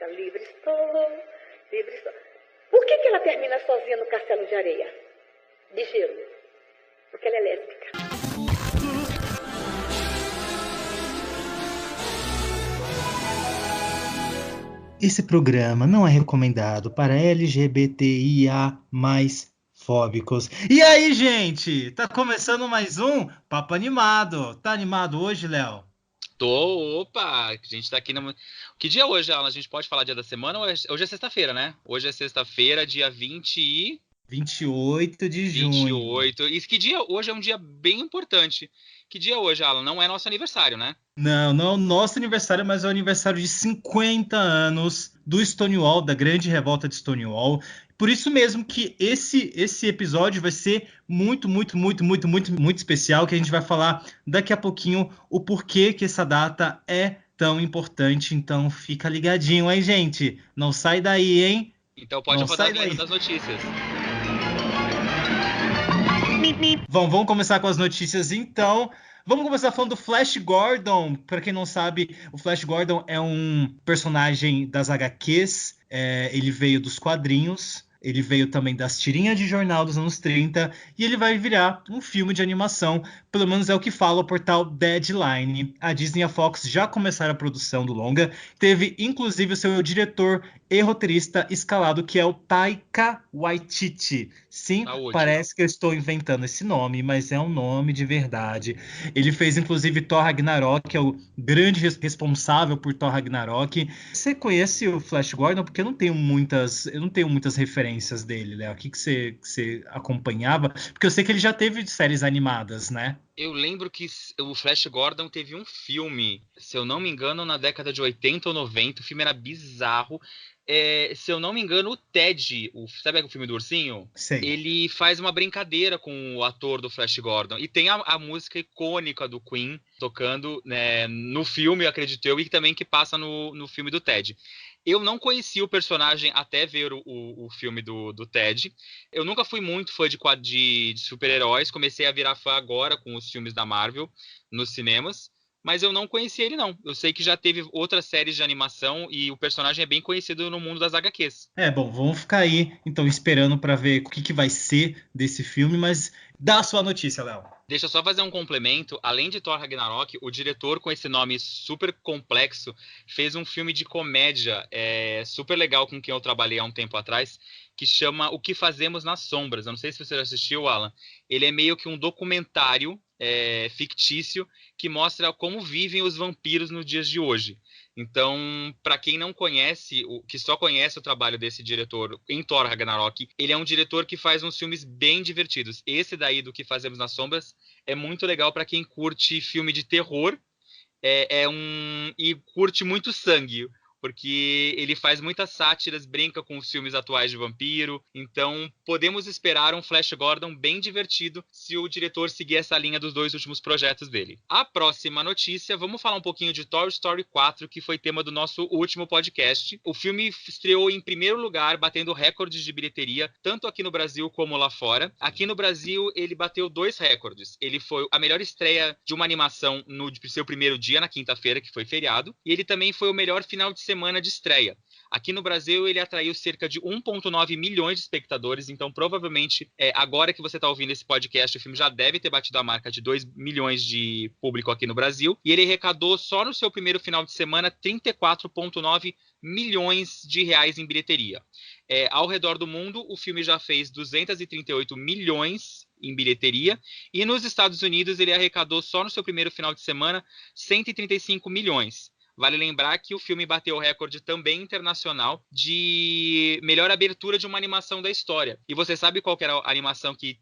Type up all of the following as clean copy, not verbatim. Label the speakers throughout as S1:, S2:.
S1: Livre estou, livre estou. Por que ela termina sozinha no castelo de areia? De gelo. Porque ela é lésbica.
S2: Esse programa não é recomendado para LGBTIA mais fóbicos. E aí, gente? Tá começando mais um Papo Animado. Tá animado hoje, Léo?
S3: Opa! A gente tá aqui no... Que dia é hoje, Alan? A gente pode falar dia da semana? Hoje é sexta-feira, né? Hoje é sexta-feira, dia
S2: 28 de junho.
S3: 28. E que dia? Hoje é um dia bem importante. Que dia é hoje, Alan? Não é nosso aniversário, né?
S2: Não é o nosso aniversário, mas é o aniversário de 50 anos do Stonewall, da grande revolta de Stonewall. Por isso mesmo que esse episódio vai ser muito especial, que a gente vai falar daqui a pouquinho o porquê que essa data é tão importante. Então fica ligadinho, hein, gente? Não sai daí, hein?
S3: Então pode rodar a vinheta das notícias.
S2: Vamos começar com as notícias, então. Vamos começar falando do Flash Gordon. Para quem não sabe, o Flash Gordon é um personagem das HQs. Ele veio dos quadrinhos. Ele veio também das tirinhas de jornal dos anos 30 e ele vai virar um filme de animação, pelo menos é o que fala o portal Deadline. A Disney e a Fox já começaram a produção do longa, teve inclusive o seu diretor e roteirista escalado, que é o Taika Waititi. Sim, parece que eu estou inventando esse nome, mas é um nome de verdade. Ele fez inclusive Thor Ragnarok, que é o grande responsável por Thor Ragnarok. Você conhece o Flash Gordon? Porque eu não tenho muitas referências dele, Léo. O que você acompanhava? Porque eu sei que ele já teve séries animadas, né?
S3: Eu lembro que o Flash Gordon teve um filme, se eu não me engano, na década de 80 ou 90. O filme era bizarro. Se eu não me engano, o Ted, sabe o filme do ursinho?
S2: Sei.
S3: Ele faz uma brincadeira com o ator do Flash Gordon. E tem a música icônica do Queen tocando, né, no filme, acredito eu, e também que passa no filme do Ted. Eu não conhecia o personagem até ver o filme do Ted. Eu nunca fui muito fã de super-heróis. Comecei a virar fã agora com os filmes da Marvel nos cinemas. Mas eu não conhecia ele, não. Eu sei que já teve outras séries de animação e o personagem é bem conhecido no mundo das HQs.
S2: Bom, vamos ficar aí, então, esperando para ver o que vai ser desse filme, mas dá a sua notícia, Léo.
S3: Deixa eu só fazer um complemento. Além de Thor Ragnarok, o diretor com esse nome super complexo fez um filme de comédia super legal com quem eu trabalhei há um tempo atrás, que chama O que Fazemos nas Sombras. Eu não sei se você já assistiu, Alan. Ele é meio que um documentário fictício que mostra como vivem os vampiros nos dias de hoje. Então, para quem não conhece, que só conhece o trabalho desse diretor em Thor Ragnarok, ele é um diretor que faz uns filmes bem divertidos. Esse daí do Que Fazemos nas Sombras é muito legal para quem curte filme de terror e curte muito sangue, porque ele faz muitas sátiras, brinca com os filmes atuais de vampiro. Então podemos esperar um Flash Gordon bem divertido se o diretor seguir essa linha dos dois últimos projetos dele. A próxima notícia, vamos falar um pouquinho de Toy Story 4, que foi tema do nosso último podcast. O filme estreou em primeiro lugar, batendo recordes de bilheteria, tanto aqui no Brasil como lá fora. Aqui no Brasil, ele bateu 2 recordes. Ele foi a melhor estreia de uma animação no seu primeiro dia, na quinta-feira, que foi feriado, e ele também foi o melhor final de semana de estreia. Aqui no Brasil, ele atraiu cerca de 1,9 milhões de espectadores, então provavelmente, agora que você está ouvindo esse podcast, o filme já deve ter batido a marca de 2 milhões de público aqui no Brasil, e ele arrecadou só no seu primeiro final de semana 34,9 milhões de reais em bilheteria. Ao redor do mundo, o filme já fez 238 milhões em bilheteria, e nos Estados Unidos ele arrecadou só no seu primeiro final de semana 135 milhões. Vale lembrar que o filme bateu o recorde também internacional de melhor abertura de uma animação da história. E você sabe qual que era a animação que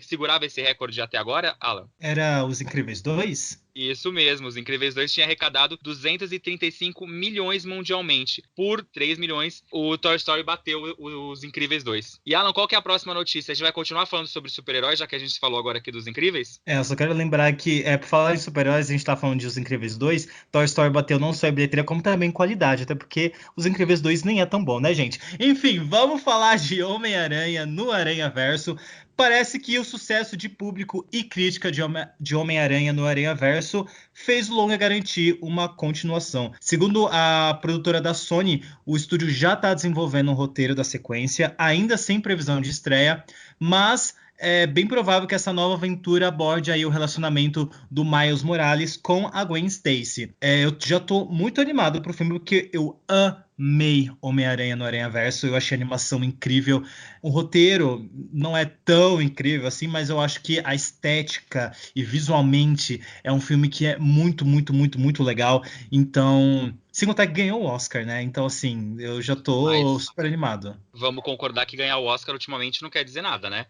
S3: segurava esse recorde até agora, Alan?
S2: Era Os Incríveis 2?
S3: Isso mesmo, Os Incríveis 2 tinha arrecadado 235 milhões mundialmente. Por 3 milhões, o Toy Story bateu Os Incríveis 2. E Alan, qual que é a próxima notícia? A gente vai continuar falando sobre super-heróis, já que a gente falou agora aqui dos Incríveis?
S2: Eu só quero lembrar que, por falar em super-heróis, a gente tá falando de Os Incríveis 2, Toy Story bateu não só em bilheteria, como também em qualidade, até porque Os Incríveis 2 nem é tão bom, né, gente? Enfim, vamos falar de Homem-Aranha no Aranhaverso. parece que o sucesso de público e crítica de Homem-Aranha no Aranhaverso fez o longa garantir uma continuação. Segundo a produtora da Sony, o estúdio já está desenvolvendo um roteiro da sequência, ainda sem previsão de estreia, mas é bem provável que essa nova aventura aborde aí o relacionamento do Miles Morales com a Gwen Stacy. Eu já tô muito animado pro filme, porque eu amei Homem-Aranha no Aranhaverso, eu achei a animação incrível. O roteiro não é tão incrível assim, mas eu acho que a estética e visualmente é um filme que é muito, muito, muito, muito legal. Então, sem contar que ganhou o Oscar, né? Então, assim, eu já tô
S3: Mas
S2: super animado.
S3: vamos concordar que ganhar o Oscar ultimamente não quer dizer nada, né?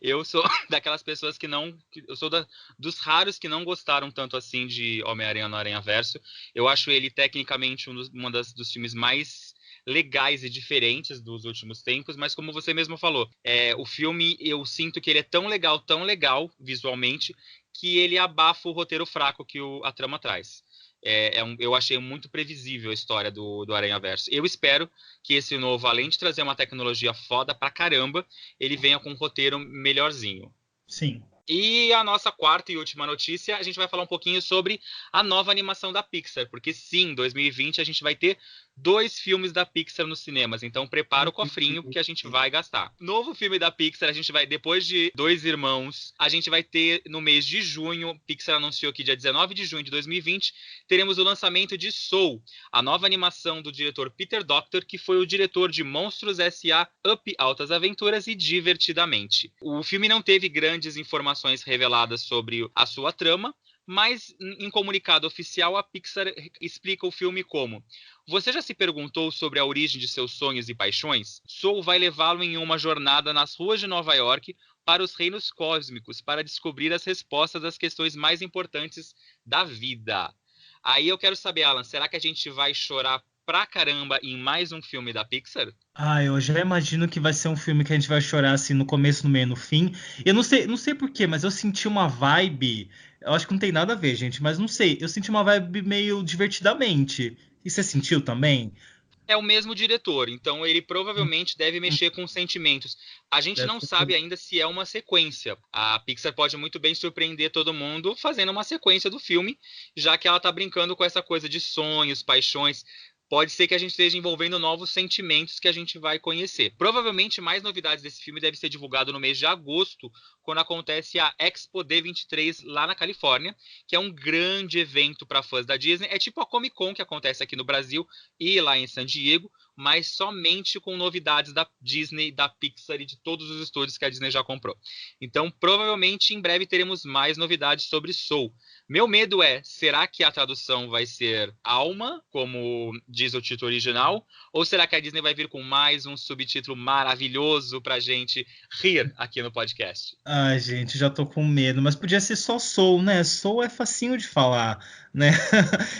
S3: Eu sou daquelas pessoas que não... Eu sou dos raros que não gostaram tanto assim de Homem-Aranha no Aranhaverso. Eu acho ele tecnicamente dos filmes mais legais e diferentes dos últimos tempos, mas como você mesmo falou, o filme, eu sinto que ele é tão legal visualmente, que ele abafa o roteiro fraco que a trama traz. Eu achei muito previsível a história do Aranhaverso. Eu espero que esse novo, além de trazer uma tecnologia foda pra caramba, ele venha com um roteiro melhorzinho.
S2: Sim.
S3: E a nossa quarta e última notícia, a gente vai falar um pouquinho sobre a nova animação da Pixar, porque sim, em 2020 a gente vai ter 2 filmes da Pixar nos cinemas, então prepara o cofrinho que a gente vai gastar. Novo filme da Pixar, a gente vai, depois de Dois Irmãos, a gente vai ter no mês de junho, Pixar anunciou que dia 19 de junho de 2020, teremos o lançamento de Soul, a nova animação do diretor Peter Docter, que foi o diretor de Monstros S.A., Up, Altas Aventuras e Divertidamente. O filme não teve grandes informações reveladas sobre a sua trama, mas em comunicado oficial a Pixar explica o filme como: você já se perguntou sobre a origem de seus sonhos e paixões? Soul vai levá-lo em uma jornada nas ruas de Nova York para os reinos cósmicos para descobrir as respostas às questões mais importantes da vida. Aí eu quero saber, Alan, será que a gente vai chorar pra caramba em mais um filme da Pixar?
S2: Eu já imagino que vai ser um filme que a gente vai chorar assim no começo, no meio, no fim. Eu não sei por quê, mas eu senti uma vibe. Eu acho que não tem nada a ver, gente, mas não sei. Eu senti uma vibe meio divertidamente. E você sentiu também?
S3: É o mesmo diretor, então ele provavelmente deve mexer com sentimentos. A gente
S2: Deve
S3: não
S2: ser
S3: sabe ainda se é uma sequência. A Pixar pode muito bem surpreender todo mundo fazendo uma sequência do filme, já que ela tá brincando com essa coisa de sonhos, paixões. Pode ser que a gente esteja envolvendo novos sentimentos que a gente vai conhecer. Provavelmente mais novidades desse filme devem ser divulgadas no mês de agosto, quando acontece a Expo D23 lá na Califórnia, que é um grande evento para fãs da Disney. É tipo a Comic Con que acontece aqui no Brasil e lá em San Diego, mas somente com novidades da Disney, da Pixar e de todos os estúdios que a Disney já comprou. Então, provavelmente, em breve teremos mais novidades sobre Soul. Meu medo é, será que a tradução vai ser alma, como diz o título original? Ou será que a Disney vai vir com mais um subtítulo maravilhoso pra gente rir aqui no podcast?
S2: Ai, gente, já tô com medo, mas podia ser só Soul, né? Soul é facinho de falar, né?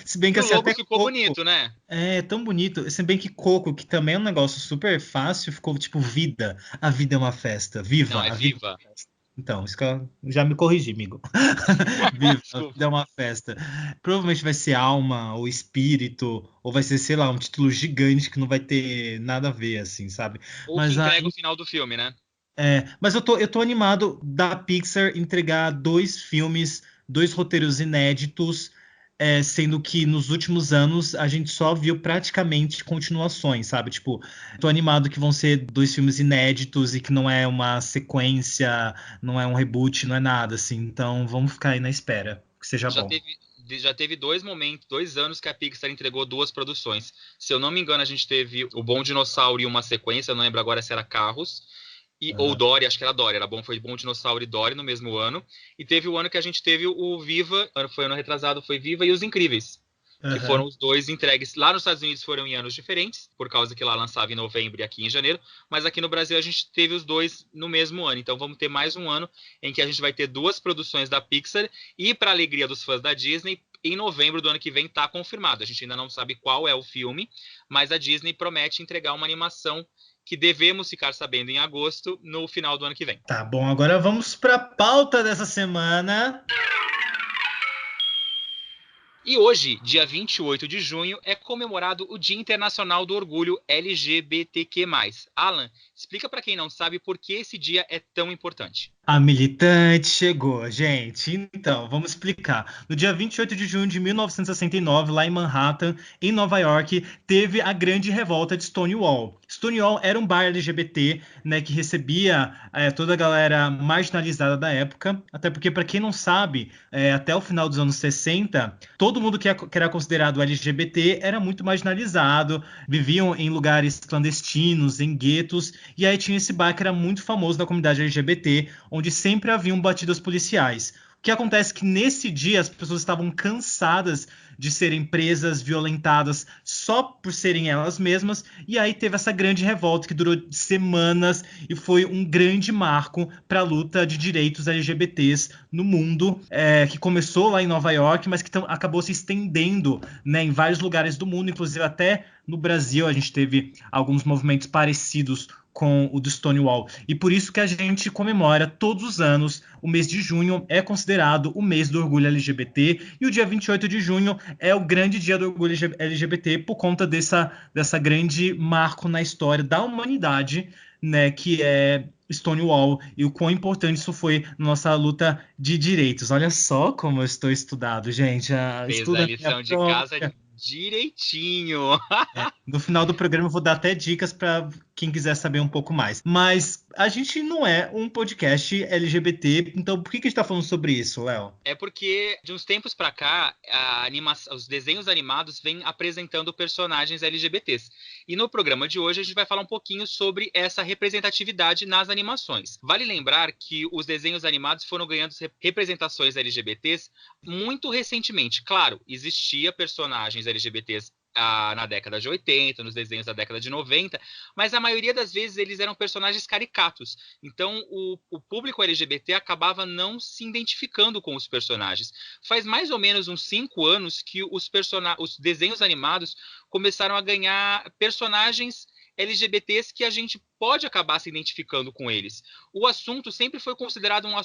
S2: Se bem que
S3: E o
S2: assim,
S3: logo
S2: até
S3: ficou
S2: Coco
S3: bonito, né?
S2: é tão bonito. Se bem que Coco, que também é um negócio super fácil, ficou tipo vida. A vida é uma festa.
S3: Não,
S2: Viva,
S3: é
S2: a vida é
S3: viva.
S2: uma festa. Então, isso que eu já me corrigi, amigo. Viva, a
S3: Desculpa.
S2: vida é uma festa. Provavelmente vai ser alma ou espírito, ou vai ser, sei lá, um título gigante que não vai ter nada a ver, assim, sabe?
S3: Ou que
S2: Mas
S3: entrega o final do filme, né?
S2: mas eu tô animado da Pixar entregar 2 filmes, 2 roteiros inéditos, sendo que nos últimos anos a gente só viu praticamente continuações, sabe? Tipo, tô animado que vão ser 2 filmes inéditos e que não é uma sequência, não é um reboot, não é nada, assim. Então vamos ficar aí na espera, que seja
S3: Já
S2: bom.
S3: teve, já teve 2 momentos, 2 anos que a Pixar entregou 2 produções. Se eu não me engano, a gente teve o Bom Dinossauro e uma sequência, eu não lembro agora se era Carros, ou
S2: Aham,
S3: Dory, acho que era Dory, foi Bom Dinossauro e Dory no mesmo ano. E teve o ano que a gente teve o Viva, foi ano retrasado, foi Viva e Os Incríveis, que foram
S2: aham.
S3: os 2 entregues. Lá nos Estados Unidos foram em anos diferentes, por causa que lá lançava em novembro e aqui em janeiro, mas aqui no Brasil a gente teve os 2 no mesmo ano. Então vamos ter mais um ano em que a gente vai ter 2 produções da Pixar e, para alegria dos fãs da Disney, em novembro do ano que vem está confirmado. A gente ainda não sabe qual é o filme, mas a Disney promete entregar uma animação que devemos ficar sabendo em agosto, no final do ano que vem.
S2: Tá bom, agora vamos para a pauta dessa semana.
S3: E hoje, dia 28 de junho, é comemorado o Dia Internacional do Orgulho LGBTQ+. Alan, explica para quem não sabe por que esse dia é tão importante.
S2: A militante chegou, gente. Então, vamos explicar. No dia 28 de junho de 1969, lá em Manhattan, em Nova York, teve a grande revolta de Stonewall. Stonewall era um bar LGBT, né, que recebia toda a galera marginalizada da época. Até porque, para quem não sabe, até o final dos anos 60, todo mundo que era considerado LGBT era muito marginalizado, viviam em lugares clandestinos, em guetos. E aí tinha esse bar que era muito famoso na comunidade LGBT, onde sempre haviam batidas policiais. O que acontece é que nesse dia as pessoas estavam cansadas de serem presas, violentadas só por serem elas mesmas, e aí teve essa grande revolta que durou semanas e foi um grande marco para a luta de direitos LGBTs no mundo, que começou lá em Nova York, mas que acabou se estendendo, né, em vários lugares do mundo, inclusive até no Brasil a gente teve alguns movimentos parecidos com o do Stonewall. E por isso que a gente comemora todos os anos. O mês de junho é considerado o mês do orgulho LGBT, e o dia 28 de junho é o grande dia do orgulho LGBT por conta dessa grande marco na história da humanidade, né, que é Stonewall, e o quão importante isso foi na nossa luta de direitos. Olha só como eu estou estudado, gente.
S3: Fez a
S2: Estuda minha
S3: lição de casa
S2: própria.
S3: direitinho.
S2: No final do programa eu vou dar até dicas para quem quiser saber um pouco mais. Mas a gente não é um podcast LGBT, então por que a gente está falando sobre isso, Léo?
S3: É porque, de uns tempos pra cá, os desenhos animados vêm apresentando personagens LGBTs. E no programa de hoje a gente vai falar um pouquinho sobre essa representatividade nas animações. Vale lembrar que os desenhos animados foram ganhando representações LGBTs muito recentemente. Claro, existia personagens LGBTs na década de 80, nos desenhos da década de 90, mas a maioria das vezes eles eram personagens caricatos. Então o público LGBT acabava não se identificando com os personagens. Faz mais ou menos uns 5 anos que os desenhos animados começaram a ganhar personagens LGBTs que a gente pode acabar se identificando com eles. O assunto sempre foi considerado um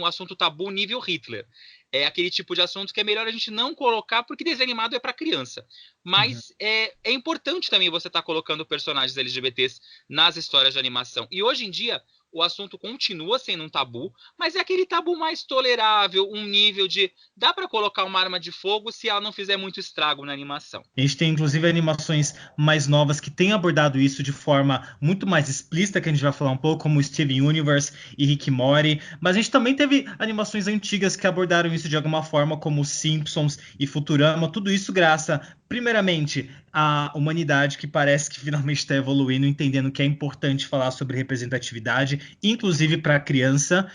S3: assunto tabu nível Hitler. É aquele tipo de assunto que é melhor a gente não colocar porque desenho animado é para criança. Mas é importante também você estar colocando personagens LGBTs nas histórias de animação. E hoje em dia o assunto continua sendo um tabu, mas é aquele tabu mais tolerável, um nível de dá para colocar uma arma de fogo se ela não fizer muito estrago na animação.
S2: A gente tem inclusive animações mais novas que têm abordado isso de forma muito mais explícita, que a gente vai falar um pouco, como Steven Universe e Rick e Morty, mas a gente também teve animações antigas que abordaram isso de alguma forma, como Simpsons e Futurama, tudo isso graças, primeiramente, à humanidade que parece que finalmente está evoluindo, entendendo que é importante falar sobre representatividade, inclusive para a criança,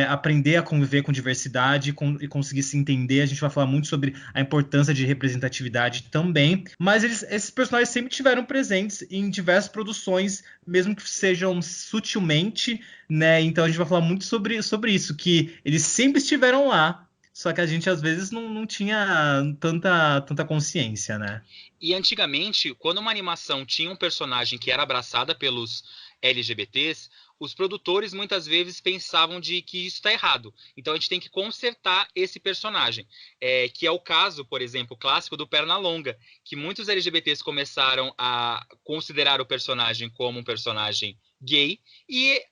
S2: aprender a conviver com diversidade e conseguir se entender. A gente vai falar muito sobre a importância de representatividade também, mas esses personagens sempre tiveram presentes em diversas produções, mesmo que sejam sutilmente, né? Então a gente vai falar muito sobre isso, que eles sempre estiveram lá, só que a gente às vezes não tinha tanta consciência, né?
S3: E antigamente, quando uma animação tinha um personagem que era abraçada pelos LGBTs, os produtores muitas vezes pensavam de que isso está errado. Então a gente tem que consertar esse personagem. Que é o caso, por exemplo, clássico do Pernalonga, que muitos LGBTs começaram a considerar o personagem como um personagem gay, e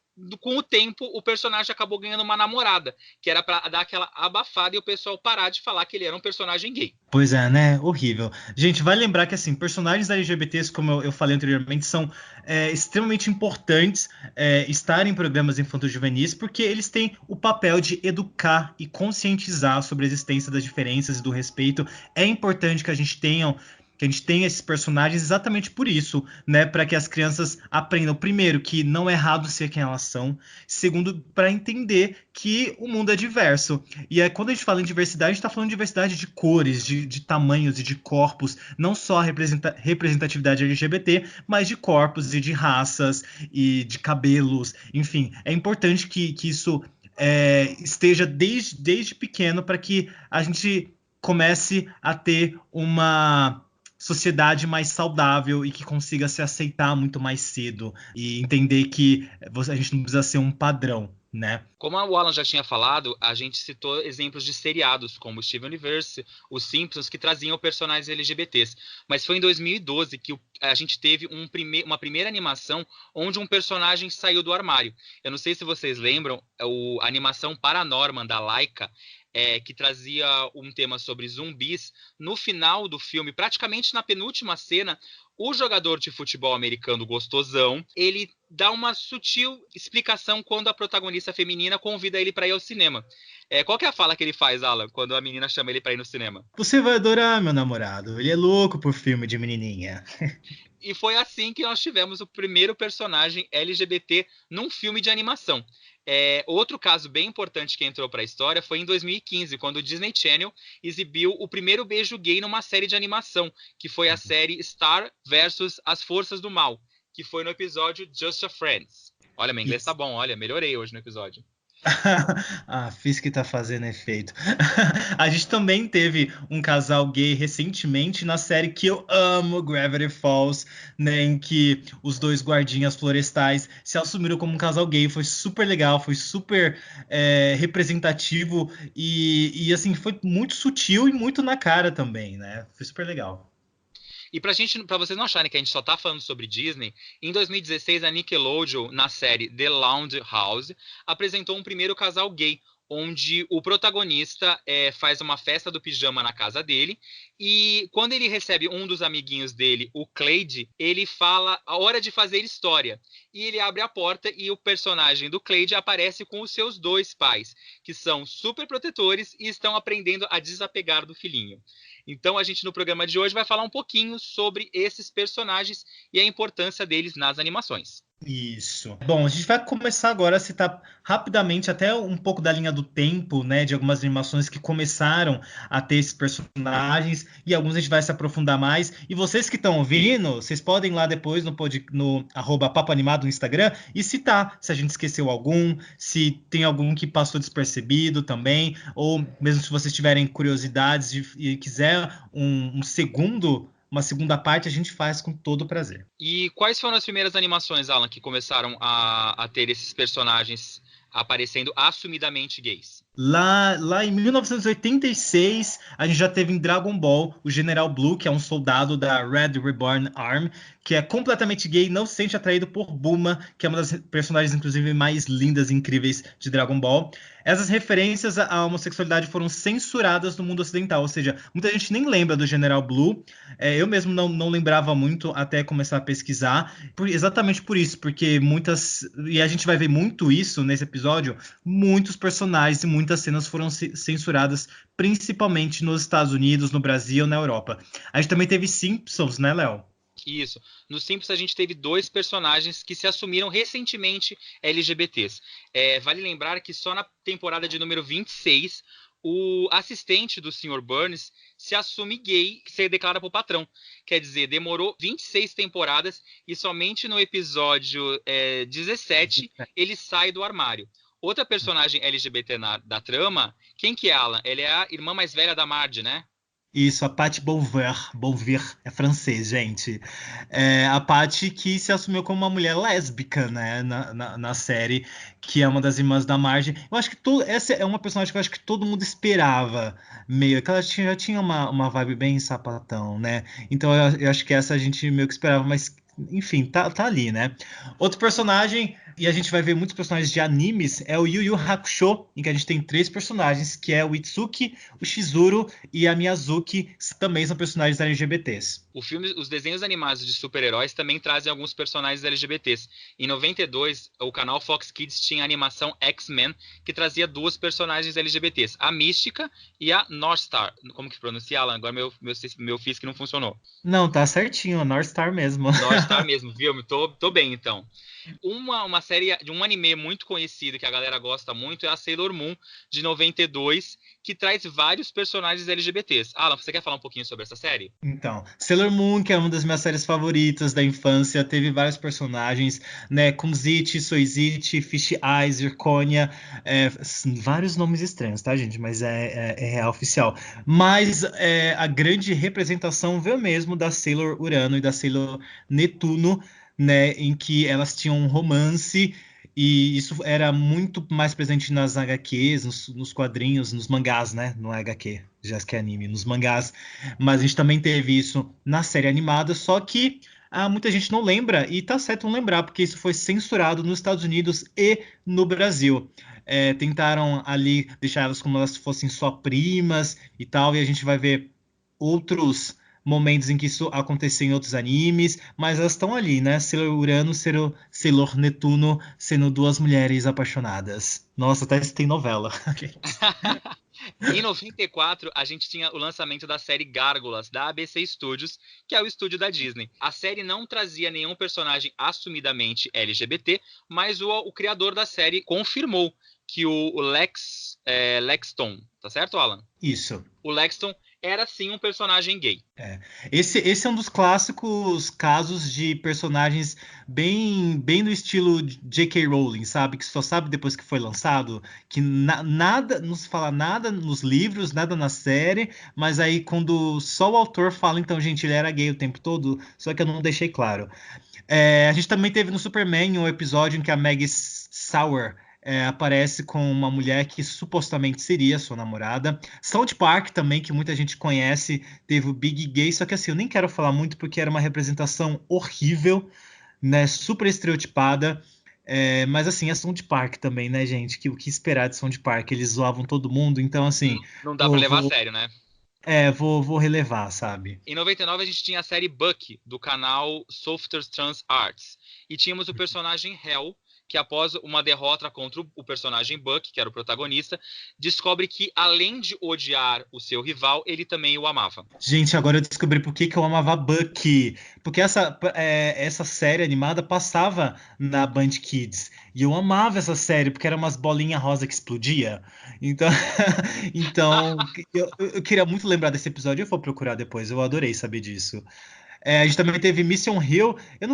S3: com o tempo o personagem acabou ganhando uma namorada, que era para dar aquela abafada e o pessoal parar de falar que ele era um personagem gay.
S2: Pois é, né? Horrível. Gente, vai lembrar que, assim, personagens LGBTs, como eu falei anteriormente, são extremamente importantes estarem em programas infanto-juvenis, porque eles têm o papel de educar e conscientizar sobre a existência das diferenças e do respeito. É importante que a gente tenha esses personagens exatamente por isso, né? Para que as crianças aprendam, primeiro, que não é errado ser quem elas são, segundo, para entender que o mundo é diverso. E quando a gente fala em diversidade, a gente está falando de diversidade de cores, de tamanhos e de corpos, não só a representatividade LGBT, mas de corpos e de raças e de cabelos, enfim. É importante que isso esteja desde pequeno para que a gente comece a ter uma sociedade mais saudável e que consiga se aceitar muito mais cedo e entender que a gente não precisa ser um padrão, né?
S3: Como o Alan já tinha falado, a gente citou exemplos de seriados como Steven Universe, Os Simpsons, que traziam personagens LGBTs. Mas foi em 2012 que a gente teve uma primeira animação onde um personagem saiu do armário. Eu não sei se vocês lembram, a animação Paranorman da Laika, que trazia um tema sobre zumbis. No final do filme, praticamente na penúltima cena, o jogador de futebol americano gostosão, ele dá uma sutil explicação quando a protagonista feminina convida ele para ir ao cinema. Qual que é a fala que ele faz, Alan, quando a menina chama ele para ir no cinema?
S2: Você vai adorar meu namorado, ele é louco por filme de menininha.
S3: E foi assim que nós tivemos o primeiro personagem LGBT num filme de animação. Outro caso bem importante que entrou para a história foi em 2015, quando o Disney Channel exibiu o primeiro beijo gay numa série de animação, que foi a série Star vs As Forças do Mal, que foi no episódio Just a Friends. Olha, meu inglês tá bom, olha, melhorei hoje no episódio.
S2: Fiz que tá fazendo efeito. A gente também teve um casal gay recentemente na série que eu amo, Gravity Falls, né, em que os dois guardinhas florestais se assumiram como um casal gay. Foi super legal, foi super representativo e assim, foi muito sutil e muito na cara também, né? Foi super legal.
S3: E pra vocês não acharem que a gente só tá falando sobre Disney, em 2016 a Nickelodeon, na série The Lounge House, apresentou um primeiro casal gay, onde o protagonista faz uma festa do pijama na casa dele, e quando ele recebe um dos amiguinhos dele, o Cleide, ele fala a hora de fazer história. E ele abre a porta e o personagem do Cleide aparece com os seus dois pais, que são super protetores e estão aprendendo a desapegar do filhinho. Então a gente no programa de hoje vai falar um pouquinho sobre esses personagens e a importância deles nas animações.
S2: Isso. Bom, a gente vai começar agora a citar rapidamente até um pouco da linha do tempo, né, de algumas animações que começaram a ter esses personagens e alguns a gente vai se aprofundar mais. E vocês que estão ouvindo, vocês podem ir lá depois no @papoanimado no Instagram e citar se a gente esqueceu algum, se tem algum que passou despercebido também, ou mesmo se vocês tiverem curiosidades e quiser uma segunda parte, a gente faz com todo prazer.
S3: E quais foram as primeiras animações, Alan, que começaram a ter esses personagens aparecendo assumidamente gays?
S2: Lá em 1986, a gente já teve em Dragon Ball o General Blue, que é um soldado da Red Reborn Army, que é completamente gay e não se sente atraído por Bulma, que é uma das personagens, inclusive, mais lindas e incríveis de Dragon Ball. Essas referências à homossexualidade foram censuradas no mundo ocidental, ou seja, muita gente nem lembra do General Blue. Eu mesmo não lembrava muito até começar a pesquisar, exatamente por isso, porque e a gente vai ver muito isso nesse episódio, muitos personagens e muitas cenas foram censuradas, principalmente nos Estados Unidos, no Brasil, na Europa. A gente também teve Simpsons, né, Léo?
S3: Isso. No Simpsons a gente teve dois personagens que se assumiram recentemente LGBTs. Vale lembrar que só na temporada de número 26, o assistente do Sr. Burns se assume gay e se declara pro patrão. Quer dizer, demorou 26 temporadas e somente no episódio 17 ele sai do armário. Outra personagem LGBT da trama, quem que é ela? Ela é a irmã mais velha da Marge, né?
S2: Isso, a Patty Bonvier é francês, gente. A Patty que se assumiu como uma mulher lésbica, né, na série, que é uma das irmãs da Marge. Eu acho que essa é uma personagem que eu acho que todo mundo esperava, meio que ela já tinha uma vibe bem sapatão, né? Então eu acho que essa a gente meio que esperava, mas enfim, tá ali, né? Outro personagem, e a gente vai ver muitos personagens de animes, é o Yu Yu Hakusho, em que a gente tem 3 personagens, que é o Itsuki, o Shizuru e a Miyazuki, que também são personagens LGBTs.
S3: Os desenhos animados de super-heróis também trazem alguns personagens LGBTs. Em 92, o canal Fox Kids tinha a animação X-Men, que trazia 2 personagens LGBTs, a Mística e a Northstar. Como que pronuncia, Alan? Agora meu fiz que não funcionou.
S2: Não, tá certinho, a Northstar mesmo.
S3: Northstar mesmo, viu? Tô bem, então. Uma série de um anime muito conhecido que a galera gosta muito é a Sailor Moon, de 92, que traz vários personagens LGBTs. Alan, você quer falar um pouquinho sobre essa série?
S2: Então, Sailor Moon, que é uma das minhas séries favoritas da infância, teve vários personagens, né, Kumzit, Soizit, Fish Eyes, Zirconia, vários nomes estranhos, tá, gente? Mas é real oficial. Mas a grande representação veio mesmo da Sailor Urano e da Sailor Netuno, né, em que elas tinham um romance E isso era muito mais presente nas HQs, nos quadrinhos, nos mangás, né? No HQ, já que é anime, nos mangás. Mas a gente também teve isso na série animada, só que muita gente não lembra, e tá certo não lembrar, porque isso foi censurado nos Estados Unidos e no Brasil. Tentaram ali deixar elas como elas fossem só primas e tal, e a gente vai ver outros momentos em que isso aconteceu em outros animes, mas elas estão ali, né? Sailor Urano, Sailor Netuno, sendo duas mulheres apaixonadas. Nossa, até tem novela.
S3: Em 94, a gente tinha o lançamento da série Gárgulas, da ABC Studios, que é o estúdio da Disney. A série não trazia nenhum personagem assumidamente LGBT, mas o criador da série confirmou que o Lexton, tá certo, Alan?
S2: Isso.
S3: O Lexton era sim um personagem gay.
S2: Esse é um dos clássicos casos de personagens bem no estilo J.K. Rowling, sabe? Que só sabe depois que foi lançado, que nada, não se fala nada nos livros, nada na série, mas aí quando só o autor fala, então, gente, ele era gay o tempo todo, só que eu não deixei claro. A gente também teve no Superman um episódio em que a Maggie Sauer aparece com uma mulher que supostamente seria sua namorada. South Park também, que muita gente conhece, teve o Big Gay, só que assim, eu nem quero falar muito porque era uma representação horrível, né, super estereotipada. Mas assim, é South Park também, né, gente? O que esperar de South Park? Eles zoavam todo mundo, então assim,
S3: Não dá pra
S2: vou,
S3: levar a
S2: vou,
S3: sério, né?
S2: vou relevar, sabe?
S3: Em 99 a gente tinha a série Bucky, do canal Software Trans Arts. E tínhamos o personagem Hell, que após uma derrota contra o personagem Buck, que era o protagonista, descobre que além de odiar o seu rival, ele também o amava.
S2: Gente, agora eu descobri por que eu amava Bucky. Porque essa série animada passava na Band Kids. E eu amava essa série, porque era umas bolinhas rosa que explodia. Então, então eu queria muito lembrar desse episódio. Eu vou procurar depois. Eu adorei saber disso. A gente também teve Mission Hill. Eu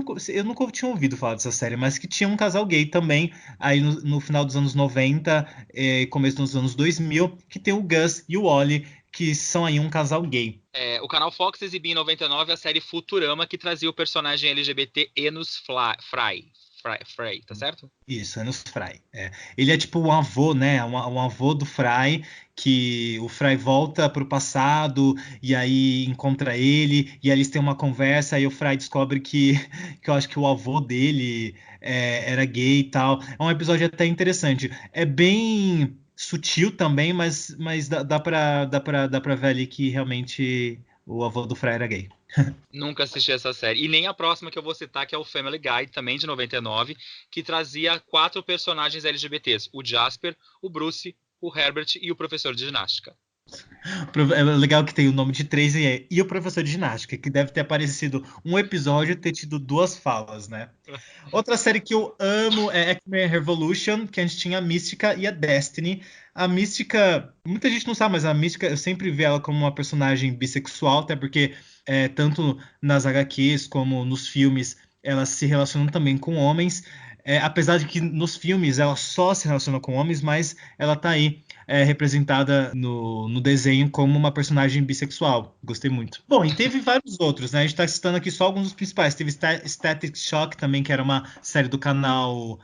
S2: nunca tinha ouvido falar dessa série, mas que tinha um casal gay também, aí no final dos anos 90 e começo dos anos 2000, que tem o Gus e o Wally, que são aí um casal gay.
S3: O canal Fox exibia em 99 a série Futurama, que trazia o personagem LGBT Enos Frey, tá certo?
S2: Isso, Enos Fry. Ele é tipo um avô, né? Um avô do Fry, que o Fry volta pro passado e aí encontra ele, e aí eles têm uma conversa, aí o Fry descobre que eu acho que o avô dele era gay e tal. É um episódio até interessante. É bem sutil também, mas dá pra ver ali que realmente o avô do Fry era gay.
S3: Nunca assisti essa série. E nem a próxima que eu vou citar, que é o Family Guy, também de 99, que trazia 4 personagens LGBTs: o Jasper, o Bruce, o Herbert e o professor de ginástica.
S2: É legal que tem o nome de 3 e o professor de ginástica, que deve ter aparecido um episódio e ter tido 2 falas, né? Outra série que eu amo é X-Men Revolution, que a gente tinha a Mística e a Destiny. A Mística, muita gente não sabe, mas a Mística eu sempre vi ela como uma personagem bissexual, até porque tanto nas HQs como nos filmes elas se relacionam também com homens. Apesar de que nos filmes ela só se relaciona com homens, mas ela tá aí representada no desenho como uma personagem bissexual. Gostei muito. Bom, e teve vários outros, né? A gente tá citando aqui só alguns dos principais. Teve Static Shock também, que era uma série do canal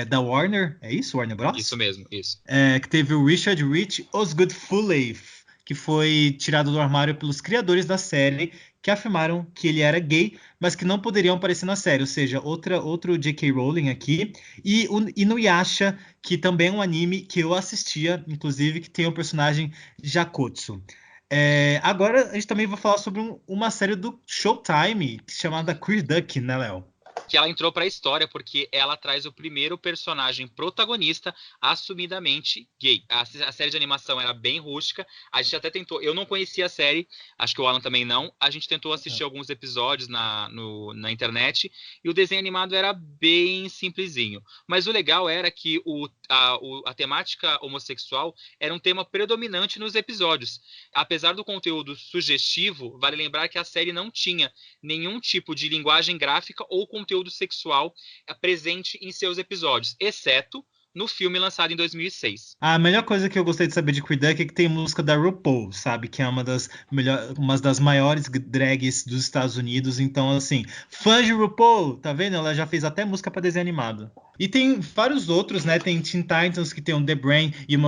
S2: da Warner. É isso? Warner Bros?
S3: Isso mesmo, isso.
S2: Que teve o Richard Rich Osgood Foley, que foi tirado do armário pelos criadores da série, que afirmaram que ele era gay, mas que não poderiam aparecer na série. Ou seja, outro J.K. Rowling aqui. E o Inuyasha, que também é um anime que eu assistia, inclusive, que tem o personagem Jakotsu. Agora a gente também vai falar sobre uma série do Showtime, chamada Queer Duck, né, Léo?
S3: Que ela entrou para a história porque ela traz o primeiro personagem protagonista assumidamente gay. A série de animação era bem rústica. A gente até tentou. Eu não conhecia a série, acho que o Alan também não. A gente tentou assistir alguns episódios na internet e o desenho animado era bem simplesinho. Mas o legal era que a temática homossexual era um tema predominante nos episódios. Apesar do conteúdo sugestivo, vale lembrar que a série não tinha nenhum tipo de linguagem gráfica ou conteúdo sexual presente em seus episódios, exceto no filme lançado em 2006.
S2: A melhor coisa que eu gostei de saber de Queer Duck é que tem música da RuPaul, sabe? Que é uma das maiores drags dos Estados Unidos. Então, assim, fã de RuPaul, tá vendo? Ela já fez até música pra desenho animado. E tem vários outros, né? Tem Teen Titans, que tem o The Brain e o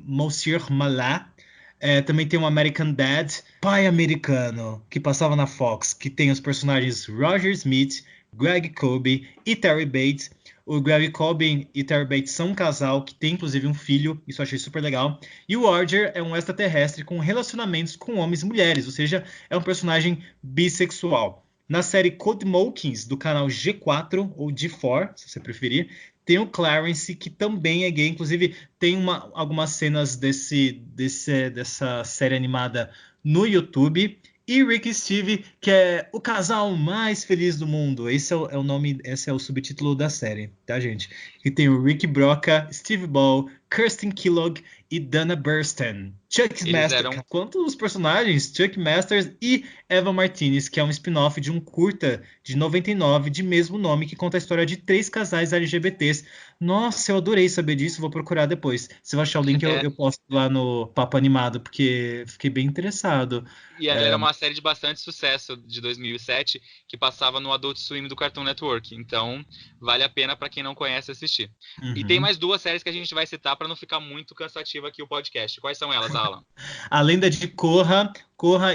S2: Monsieur Malá. Também tem o American Dad, pai americano, que passava na Fox, que tem os personagens Roger Smith, Greg Colby e Terry Bates. O Greg Colby e Terry Bates são um casal que tem inclusive um filho, isso eu achei super legal. E o Roger é um extraterrestre com relacionamentos com homens e mulheres, ou seja, é um personagem bissexual. Na série Code Mokins, do canal G4 ou G4, se você preferir, tem o Clarence, que também é gay. Inclusive, tem algumas cenas dessa série animada no YouTube. E Rick e Steve, que é o casal mais feliz do mundo. Esse é o nome, esse é o subtítulo da série, tá, gente? E tem o Rick Broca, Steve Ball, Kirsten Kellogg e Dana Burstyn. Chuck Masters. Quantos personagens? Chuck Masters e Eva Martinez, que é um spin-off de um curta de 99 de mesmo nome, que conta a história de 3 casais LGBTs. Nossa, eu adorei saber disso, vou procurar depois. Se eu achar o link, eu posto lá no Papo Animado, porque fiquei bem interessado.
S3: E ela era uma série de bastante sucesso de 2007, que passava no Adult Swim do Cartoon Network. Então, vale a pena para quem não conhece assistir.
S2: Uhum.
S3: E tem mais 2 séries que a gente vai citar para não ficar muito cansativo aqui o podcast. Quais são elas, Alan?
S2: A Lenda de Korra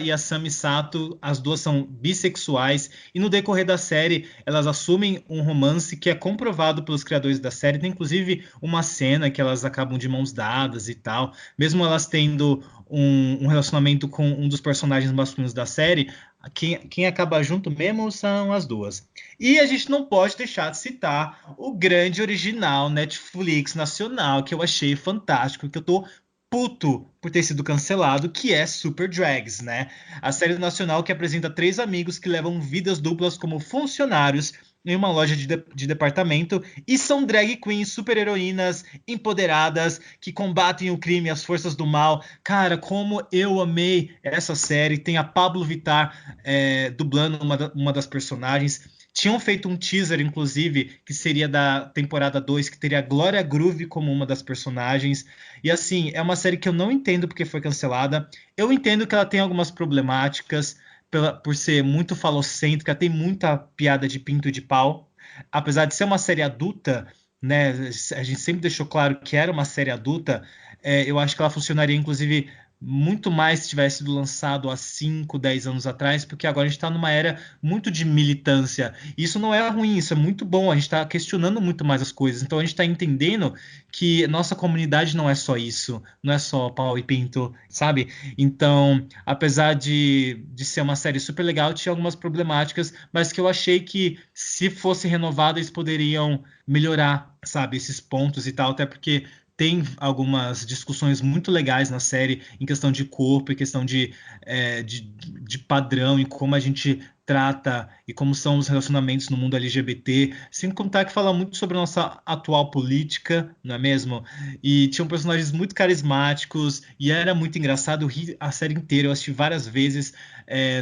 S2: e a Sami Sato, as duas são bissexuais, e no decorrer da série elas assumem um romance que é comprovado pelos criadores da série. Tem inclusive uma cena que elas acabam de mãos dadas e tal, mesmo elas tendo um relacionamento com um dos personagens masculinos da série. Quem acaba junto mesmo são as duas. E a gente não pode deixar de citar o grande original Netflix nacional, que eu achei fantástico, que eu tô puto por ter sido cancelado, que é Super Drags, né? A série nacional que apresenta 3 amigos que levam vidas duplas como funcionários em uma loja de departamento e são drag queens, super heroínas, empoderadas, que combatem o crime e as forças do mal. Cara, como eu amei essa série. Tem a Pablo Vittar dublando uma das personagens. Tinham feito um teaser, inclusive, que seria da temporada 2, que teria a Glória Groove como uma das personagens. E assim, é uma série que eu não entendo porque foi cancelada. Eu entendo que ela tem algumas problemáticas, por ser muito falocêntrica, tem muita piada de pinto e de pau. Apesar de ser uma série adulta, né, a gente sempre deixou claro que era uma série adulta, eu acho que ela funcionaria, inclusive, muito mais se tivesse sido lançado há 5, 10 anos atrás, porque agora a gente está numa era muito de militância. Isso não é ruim, isso é muito bom. A gente está questionando muito mais as coisas. Então a gente está entendendo que nossa comunidade não é só isso, não é só pau e pinto, sabe? Então, apesar de ser uma série super legal, tinha algumas problemáticas, mas que eu achei que se fosse renovada, eles poderiam melhorar, sabe, esses pontos e tal, até porque tem algumas discussões muito legais na série em questão de corpo, em questão de padrão, e como a gente trata e como são os relacionamentos no mundo LGBT, sem contar que fala muito sobre a nossa atual política, não é mesmo? E tinham personagens muito carismáticos e era muito engraçado. Eu ri a série inteira, eu assisti várias vezes.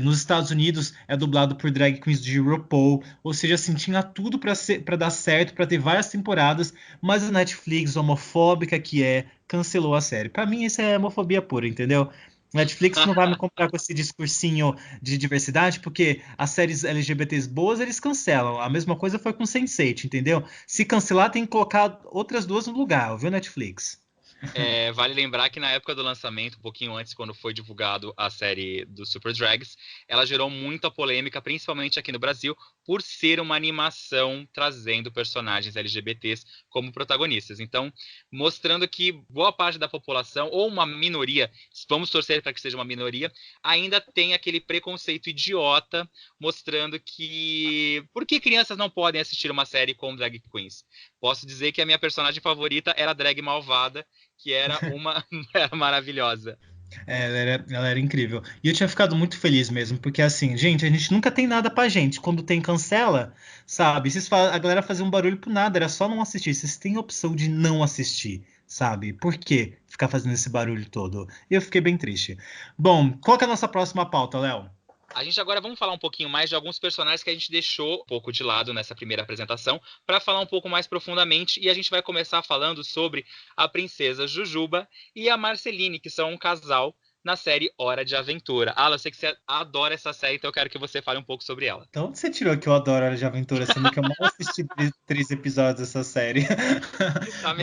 S2: Nos Estados Unidos é dublado por drag queens de RuPaul, ou seja, assim, tinha tudo para dar certo, para ter várias temporadas, mas a Netflix, homofóbica que cancelou a série. Para mim isso é homofobia pura, entendeu? Netflix não vai me comprar com esse discursinho de diversidade, porque as séries LGBTs boas eles cancelam. A mesma coisa foi com Sense8, entendeu? Se cancelar, tem que colocar outras 2 no lugar, viu, Netflix?
S3: Vale lembrar que na época do lançamento, um pouquinho antes, quando foi divulgado a série do Super Drags, ela gerou muita polêmica, principalmente aqui no Brasil, por ser uma animação trazendo personagens LGBTs como protagonistas. Então, mostrando que boa parte da população, ou uma minoria, vamos torcer para que seja uma minoria, ainda tem aquele preconceito idiota, mostrando que por que crianças não podem assistir uma série com drag queens. Posso dizer que a minha personagem favorita era a drag malvada, que era era maravilhosa.
S2: Ela era incrível. E eu tinha ficado muito feliz mesmo, porque assim, gente, a gente nunca tem nada pra gente. Quando tem, cancela, sabe? A galera fazia um barulho por nada, era só não assistir. Vocês têm a opção de não assistir, sabe? Por que ficar fazendo esse barulho todo? E eu fiquei bem triste. Bom, qual que é a nossa próxima pauta, Léo?
S3: A gente agora vamos falar um pouquinho mais de alguns personagens que a gente deixou um pouco de lado nessa primeira apresentação, para falar um pouco mais profundamente, e a gente vai começar falando sobre a princesa Jujuba e a Marceline, que são um casal na série Hora de Aventura. Alan, eu sei que você adora essa série, então eu quero que você fale um pouco sobre ela.
S2: Então, onde você tirou que eu adoro Hora de Aventura, sendo que eu mal assisti 3 episódios dessa série?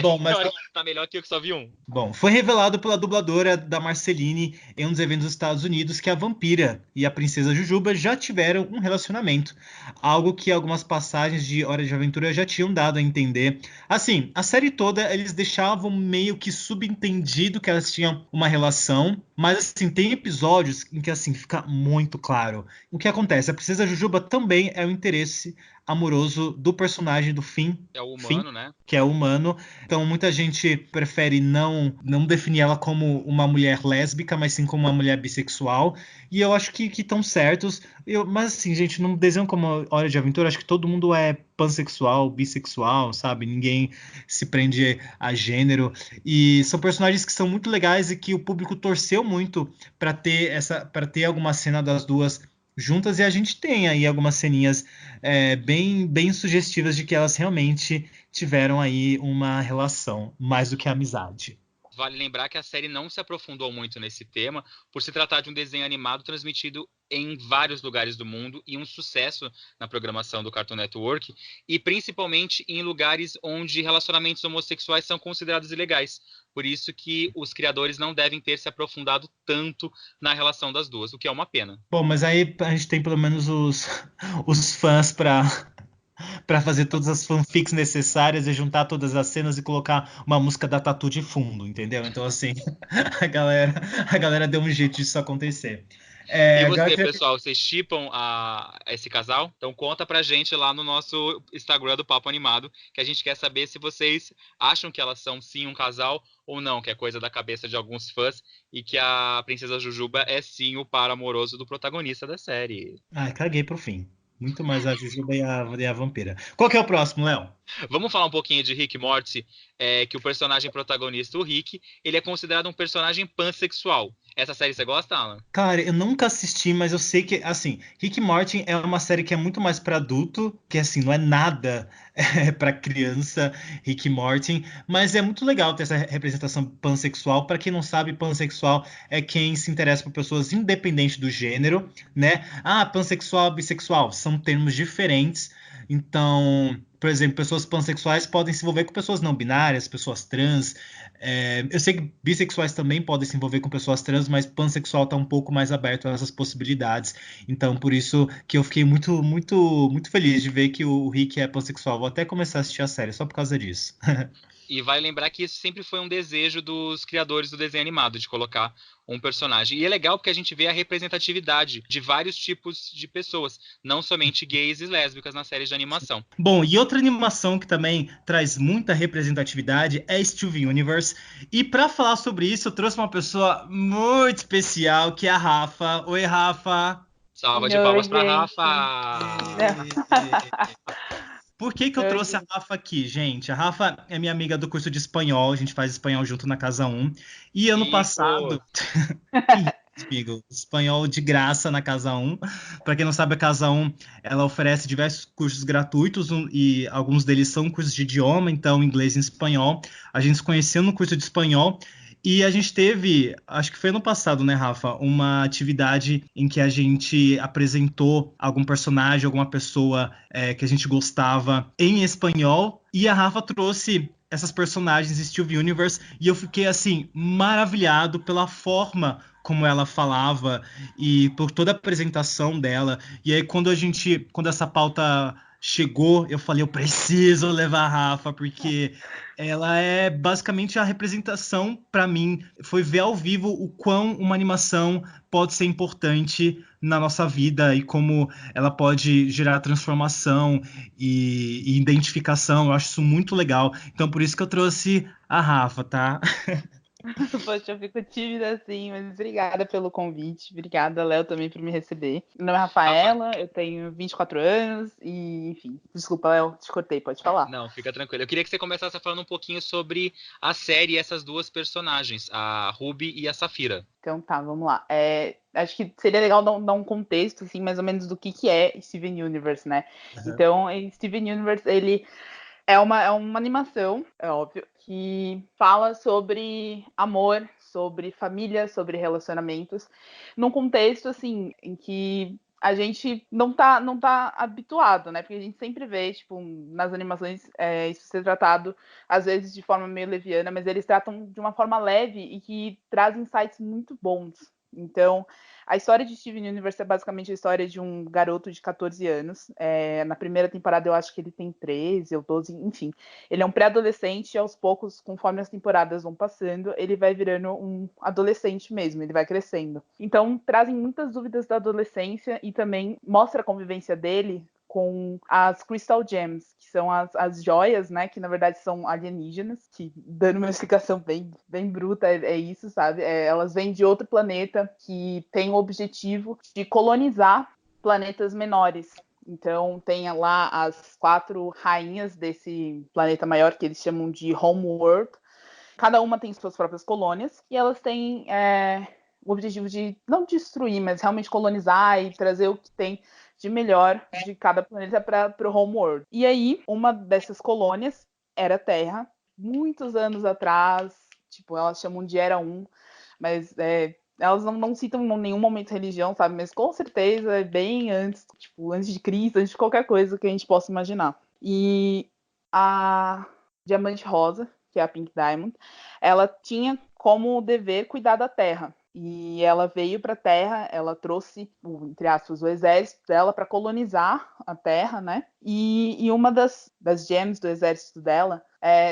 S2: Bom, mas
S3: Tá melhor que eu que só vi um.
S2: Bom, foi revelado pela dubladora da Marceline em um dos eventos dos Estados Unidos que a vampira e a princesa Jujuba já tiveram um relacionamento, algo que algumas passagens de Hora de Aventura já tinham dado a entender. Assim, a série toda eles deixavam meio que subentendido que elas tinham uma relação, mas assim, tem episódios em que assim fica muito claro. O que acontece? A princesa Jujuba também é o interesse amoroso do personagem do Finn.
S3: É o humano,
S2: Finn,
S3: né?
S2: que é humano. Então muita gente prefere não definir ela como uma mulher lésbica, mas sim como uma mulher bissexual. E eu acho que estão certos. Mas assim, gente, num desenho como Hora de Aventura, acho que todo mundo é pansexual, bissexual, sabe? Ninguém se prende a gênero. E são personagens que são muito legais e que o público torceu muito para ter alguma cena das duas juntas, e a gente tem aí algumas ceninhas bem sugestivas de que elas realmente tiveram aí uma relação, mais do que amizade.
S3: Vale lembrar que a série não se aprofundou muito nesse tema, por se tratar de um desenho animado transmitido em vários lugares do mundo e um sucesso na programação do Cartoon Network, e principalmente em lugares onde relacionamentos homossexuais são considerados ilegais. Por isso que os criadores não devem ter se aprofundado tanto na relação das duas, o que é uma pena.
S2: Bom, mas aí a gente tem pelo menos os fãs para fazer todas as fanfics necessárias e juntar todas as cenas e colocar uma música da Tatu de fundo, entendeu? Então, assim, a galera deu um jeito disso acontecer.
S3: E
S2: Agora
S3: você, pessoal, vocês shippam esse casal? Então conta pra gente lá no nosso Instagram do Papo Animado, que a gente quer saber se vocês acham que elas são sim um casal ou não, que é coisa da cabeça de alguns fãs, e que a princesa Jujuba é sim o par amoroso do protagonista da série.
S2: caguei pro fim. Muito mais a Jujuba e a vampira. Qual que é o próximo, Léo?
S3: Vamos falar um pouquinho de Rick e Morty, que o personagem protagonista, o Rick, ele é considerado um personagem pansexual. Essa série você gosta, Alan?
S2: Cara, eu nunca assisti, mas eu sei que, assim, Rick e Morty é uma série que é muito mais pra adulto, que, assim, não é nada pra criança, Rick e Morty, mas é muito legal ter essa representação pansexual. Pra quem não sabe, pansexual é quem se interessa por pessoas independente do gênero, né? Ah, pansexual, bissexual, são termos diferentes. Então, por exemplo, pessoas pansexuais podem se envolver com pessoas não binárias, pessoas trans. Eu sei que bissexuais também podem se envolver com pessoas trans, mas pansexual está um pouco mais aberto a essas possibilidades. Então, por isso que eu fiquei muito, muito, muito feliz de ver que o Rick é pansexual. Vou até começar a assistir a série só por causa disso.
S3: E vale lembrar que isso sempre foi um desejo dos criadores do desenho animado, de colocar um personagem. E é legal porque a gente vê a representatividade de vários tipos de pessoas, não somente gays e lésbicas nas séries de animação.
S2: Bom, e outra animação que também traz muita representatividade é Steven Universe. E para falar sobre isso, eu trouxe uma pessoa muito especial, que é a Rafa. Oi, Rafa.
S3: Salva de palmas para Rafa!
S2: Por que eu trouxe a Rafa aqui, gente? A Rafa é minha amiga do curso de espanhol, a gente faz espanhol junto na Casa 1. E ano passado... amigo, espanhol de graça na Casa 1. Para quem não sabe, a Casa 1 ela oferece diversos cursos gratuitos e alguns deles são cursos de idioma, então inglês e espanhol. A gente se conheceu no curso de espanhol e a gente teve, acho que foi ano passado, né, Rafa, uma atividade em que a gente apresentou algum personagem, alguma pessoa que a gente gostava em espanhol, e a Rafa trouxe essas personagens Steven Universe e eu fiquei assim maravilhado pela forma como ela falava e por toda a apresentação dela. E aí quando essa pauta chegou, eu falei, eu preciso levar a Rafa, porque ela é basicamente a representação, para mim, foi ver ao vivo o quão uma animação pode ser importante na nossa vida e como ela pode gerar transformação e identificação. Eu acho isso muito legal. Então, por isso que eu trouxe a Rafa, tá?
S4: Poxa, eu fico tímida assim, mas obrigada pelo convite. Obrigada, Léo, também por me receber. Meu nome é Rafaela, eu tenho 24 anos e, enfim. Desculpa, Léo, te cortei, pode falar.
S3: Não, fica tranquilo. Eu queria que você começasse falando um pouquinho sobre a série e essas duas personagens, a Ruby e a Safira.
S4: Então tá, vamos lá. Acho que seria legal dar um contexto, assim, mais ou menos do que é Steven Universe, né?
S2: Uhum.
S4: Então, Steven Universe, ele é uma animação, é óbvio, que fala sobre amor, sobre família, sobre relacionamentos, num contexto, assim, em que a gente não tá habituado, né? Porque a gente sempre vê, tipo, nas animações, isso ser tratado, às vezes, de forma meio leviana, mas eles tratam de uma forma leve e que traz insights muito bons. Então, a história de Steven Universe é basicamente a história de um garoto de 14 anos. Na primeira temporada eu acho que ele tem 13 ou 12, enfim. Ele é um pré-adolescente e aos poucos, conforme as temporadas vão passando, ele vai virando um adolescente mesmo, ele vai crescendo. Então, trazem muitas dúvidas da adolescência e também mostra a convivência dele com as Crystal Gems, que são as joias, né, que na verdade são alienígenas, que, dando uma explicação bem bruta, é isso, sabe? Elas vêm de outro planeta que tem o objetivo de colonizar planetas menores. Então, tem lá as 4 rainhas desse planeta maior, que eles chamam de Homeworld. Cada uma tem suas próprias colônias, e elas têm o objetivo de não destruir, mas realmente colonizar e trazer o que tem de melhor de cada planeta para o Homeworld. E aí, uma dessas colônias era a Terra, muitos anos atrás, tipo, elas chamam de Era 1, mas elas não citam em nenhum momento religião, sabe? Mas com certeza é bem antes, tipo, antes de Cristo, antes de qualquer coisa que a gente possa imaginar. E a Diamante Rosa, que é a Pink Diamond, ela tinha como dever cuidar da Terra. E ela veio para a Terra, ela trouxe, entre aspas, o exército dela para colonizar a Terra, né? E uma das gems do exército dela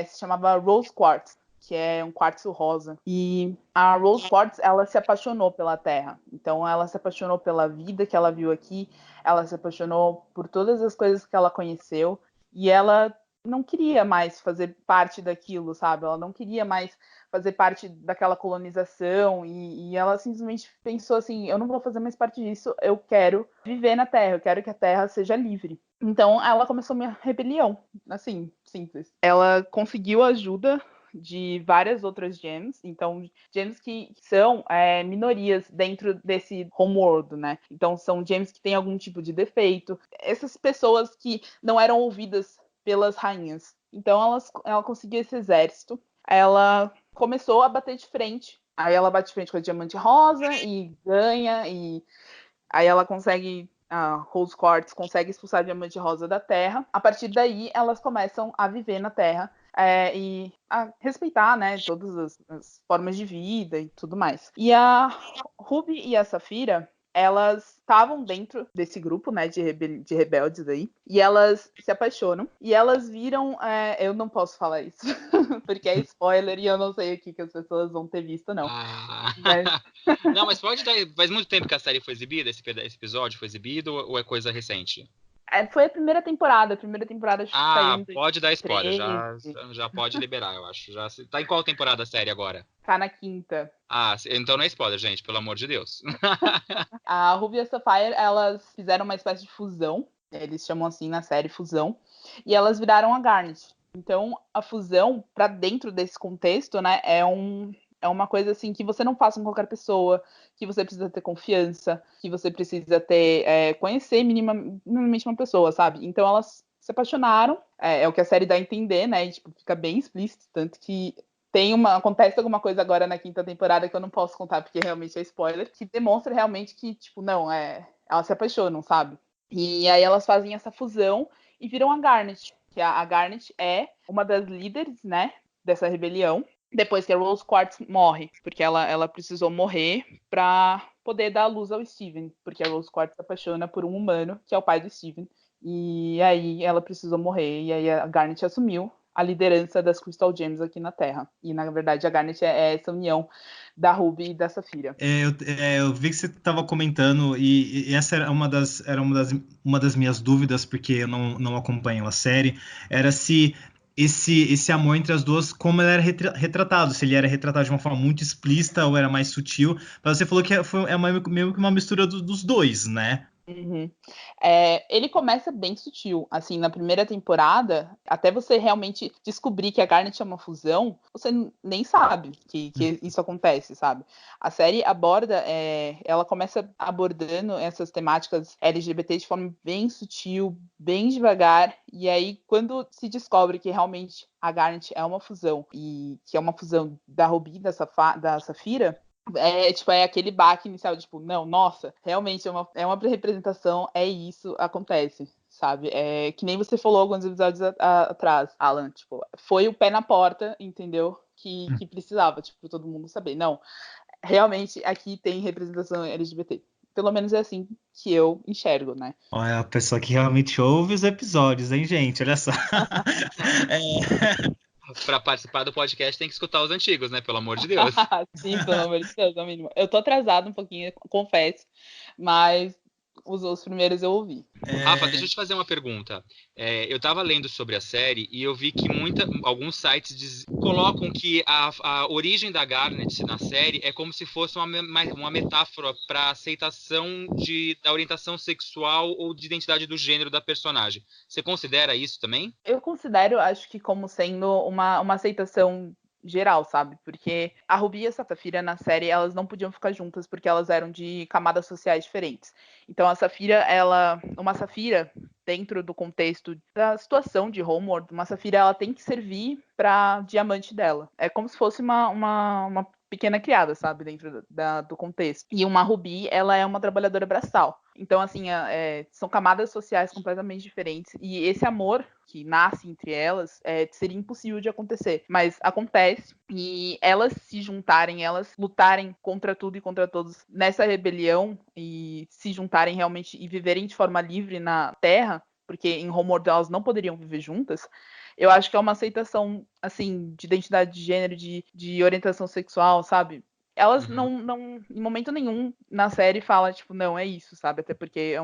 S4: se chamava Rose Quartz, que é um quartzo rosa. E a Rose Quartz, ela se apaixonou pela Terra. Então, ela se apaixonou pela vida que ela viu aqui, ela se apaixonou por todas as coisas que ela conheceu, e ela não queria mais fazer parte daquilo, sabe? Ela não queria mais fazer parte daquela colonização e ela simplesmente pensou assim, eu não vou fazer mais parte disso, eu quero viver na Terra, eu quero que a Terra seja livre. Então ela começou uma rebelião, assim, simples. Ela conseguiu ajuda de várias outras gems, então gems que são minorias dentro desse homeworld, né? Então são gems que têm algum tipo de defeito. Essas pessoas que não eram ouvidas pelas rainhas. Então ela conseguiu esse exército. Ela começou a bater de frente. Aí ela bate de frente com a Diamante Rosa e ganha. E aí ela consegue. A Rose Quartz consegue expulsar a Diamante Rosa da Terra. A partir daí, elas começam a viver na Terra e a respeitar, né, todas as formas de vida e tudo mais. E a Ruby e a Safira, elas estavam dentro desse grupo, né, de rebeldes aí, e elas se apaixonam, e elas viram, eu não posso falar isso, porque é spoiler e eu não sei o que as pessoas vão ter visto, não.
S3: Mas... Não, mas pode dar, faz muito tempo que a série foi exibida, esse episódio foi exibido, ou é coisa recente?
S4: Foi a primeira temporada acho que saiu em
S3: pode dar spoiler,
S4: 2013.
S3: já pode liberar, eu acho. Tá em qual temporada a série agora?
S4: Tá na 5ª.
S3: Então não é spoiler, gente, pelo amor de Deus.
S4: A Ruby e a Sapphire, elas fizeram uma espécie de fusão, eles chamam assim na série fusão, e elas viraram a Garnet. Então, a fusão, para dentro desse contexto, né, é uma coisa assim que você não faz com qualquer pessoa, que você precisa ter confiança, que você precisa ter conhecer minimamente uma pessoa, sabe? Então elas se apaixonaram, é o que a série dá a entender, né? E, tipo, fica bem explícito, tanto que acontece alguma coisa agora na 5ª temporada que eu não posso contar porque realmente é spoiler, que demonstra realmente que, tipo, não, elas se apaixonam, sabe? E aí elas fazem essa fusão e viram a Garnet, que a Garnet é uma das líderes, né, dessa rebelião, depois que a Rose Quartz morre, porque ela precisou morrer para poder dar luz ao Steven, porque a Rose Quartz se apaixona por um humano, que é o pai do Steven, e aí ela precisou morrer, e aí a Garnet assumiu a liderança das Crystal Gems aqui na Terra. E, na verdade, a Garnet é essa união da Ruby e da Safira.
S2: Eu vi que você estava comentando, e essa era uma das minhas dúvidas, porque eu não acompanho a série, era se esse amor entre as duas, como ele era retratado, se ele era retratado de uma forma muito explícita ou era mais sutil. Mas você falou que é meio que uma mistura dos dois, né?
S4: Uhum. Ele começa bem sutil, assim, na primeira temporada, até você realmente descobrir que a Garnet é uma fusão, você nem sabe que isso acontece, sabe? A série aborda, ela começa abordando essas temáticas LGBT de forma bem sutil, bem devagar, e aí quando se descobre que realmente a Garnet é uma fusão, e que é uma fusão da Ruby, da Safira, é aquele baque inicial, tipo, não, nossa, realmente é uma representação, é isso, acontece, sabe? É que nem você falou alguns episódios atrás, Alan, tipo, foi o pé na porta, entendeu? Que precisava, tipo, todo mundo saber. Não, realmente aqui tem representação LGBT. Pelo menos é assim que eu enxergo, né?
S2: Olha, a pessoa que realmente ouve os episódios, hein, gente? Olha só.
S3: Para participar do podcast tem que escutar os antigos, né? Pelo amor de Deus.
S4: Sim, pelo amor de Deus, é o mínimo. Eu tô atrasada um pouquinho, confesso, mas os primeiros eu ouvi.
S3: Rafa, deixa eu te fazer uma pergunta. Eu estava lendo sobre a série e eu vi que alguns sites colocam que a origem da Garnet na série é como se fosse uma metáfora para aceitação da orientação sexual ou de identidade do gênero da personagem. Você considera isso também?
S4: Eu considero, acho que como sendo uma aceitação geral, sabe? Porque a Ruby e a Safira na série, elas não podiam ficar juntas porque elas eram de camadas sociais diferentes. Então a Safira, uma Safira, dentro do contexto da situação de Homeworld, uma Safira, ela tem que servir para diamante dela. É como se fosse uma pequena criada, sabe? Dentro do contexto. E uma Ruby, ela é uma trabalhadora braçal. Então, assim, são camadas sociais completamente diferentes. E esse amor que nasce entre elas seria impossível de acontecer. Mas acontece. E elas se juntarem, elas lutarem contra tudo e contra todos nessa rebelião e se juntarem realmente e viverem de forma livre na Terra, porque em Homeworld elas não poderiam viver juntas, eu acho que é uma aceitação, assim, de identidade de gênero, de orientação sexual, sabe? Elas
S3: Uhum.
S4: não, em momento nenhum na série fala, tipo, não, é isso, sabe? Até porque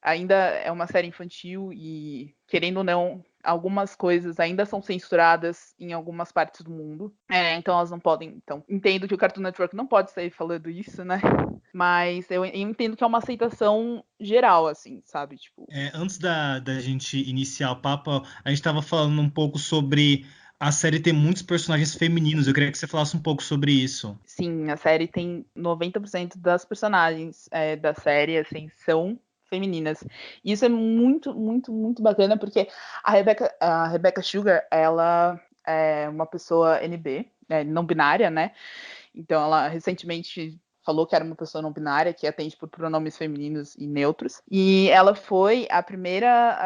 S4: ainda é uma série infantil e, querendo ou não, algumas coisas ainda são censuradas em algumas partes do mundo. Então elas não podem. Então, entendo que o Cartoon Network não pode sair falando isso, né? Mas eu entendo que é uma aceitação geral, assim, sabe? Tipo.
S2: Antes da gente iniciar o papo, a gente estava falando um pouco sobre a série ter muitos personagens femininos. Eu queria que você falasse um pouco sobre isso.
S4: Sim, a série tem 90% das personagens da série, assim, são femininas. E isso é muito, muito, muito bacana, porque a Rebecca Sugar, ela é uma pessoa NB, não binária, né? Então, ela recentemente falou que era uma pessoa não binária, que atende por pronomes femininos e neutros. E ela foi a primeira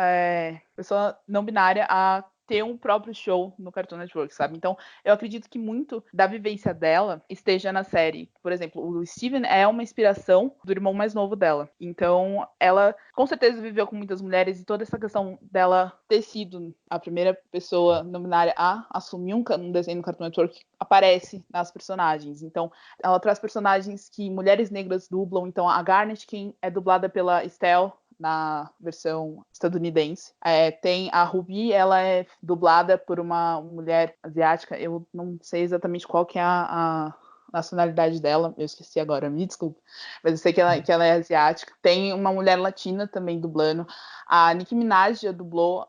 S4: pessoa não binária a ter um próprio show no Cartoon Network, sabe? Então, eu acredito que muito da vivência dela esteja na série. Por exemplo, o Steven é uma inspiração do irmão mais novo dela. Então, ela com certeza viveu com muitas mulheres e toda essa questão dela ter sido a primeira pessoa não binária a assumir um desenho no Cartoon Network aparece nas personagens. Então, ela traz personagens que mulheres negras dublam. Então, a Garnet, quem é dublada pela Estelle, na versão estadunidense. Tem a Ruby, ela é dublada por uma mulher asiática. Eu não sei exatamente qual que é a nacionalidade dela, eu esqueci agora, me desculpa. Mas eu sei que ela é asiática. Tem uma mulher latina também dublando. A Nicki Minaj já dublou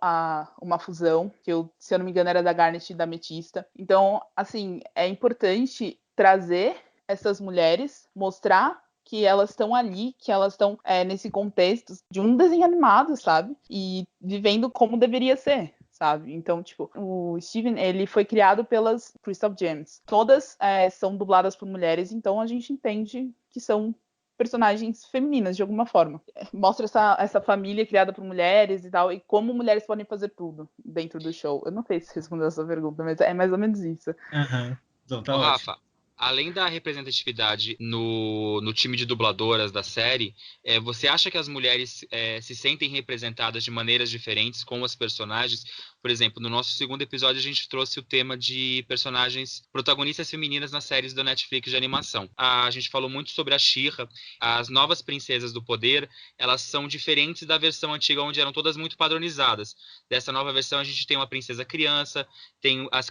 S4: uma fusão, que se eu não me engano era da Garnet e da Ametista. Então, assim, é importante trazer essas mulheres, mostrar que elas estão ali, que elas estão nesse contexto de um desenho animado, sabe? E vivendo como deveria ser, sabe? Então, tipo, o Steven, ele foi criado pelas Crystal Gems. Todas são dubladas por mulheres, então a gente entende que são personagens femininas, de alguma forma. Mostra essa família criada por mulheres e tal, e como mulheres podem fazer tudo dentro do show. Eu não sei se respondeu essa pergunta, mas é mais ou menos isso.
S2: Aham. Então,
S3: Ô,
S2: tá ótimo.
S3: Rafa, Além da representatividade no time de dubladoras da série, você acha que as mulheres se sentem representadas de maneiras diferentes com as personagens? Por exemplo, no nosso segundo episódio, a gente trouxe o tema de personagens protagonistas femininas nas séries da Netflix de animação. A gente falou muito sobre a She-Ra. As novas princesas do poder, elas são diferentes da versão antiga, onde eram todas muito padronizadas. Dessa nova versão, a gente tem uma princesa criança,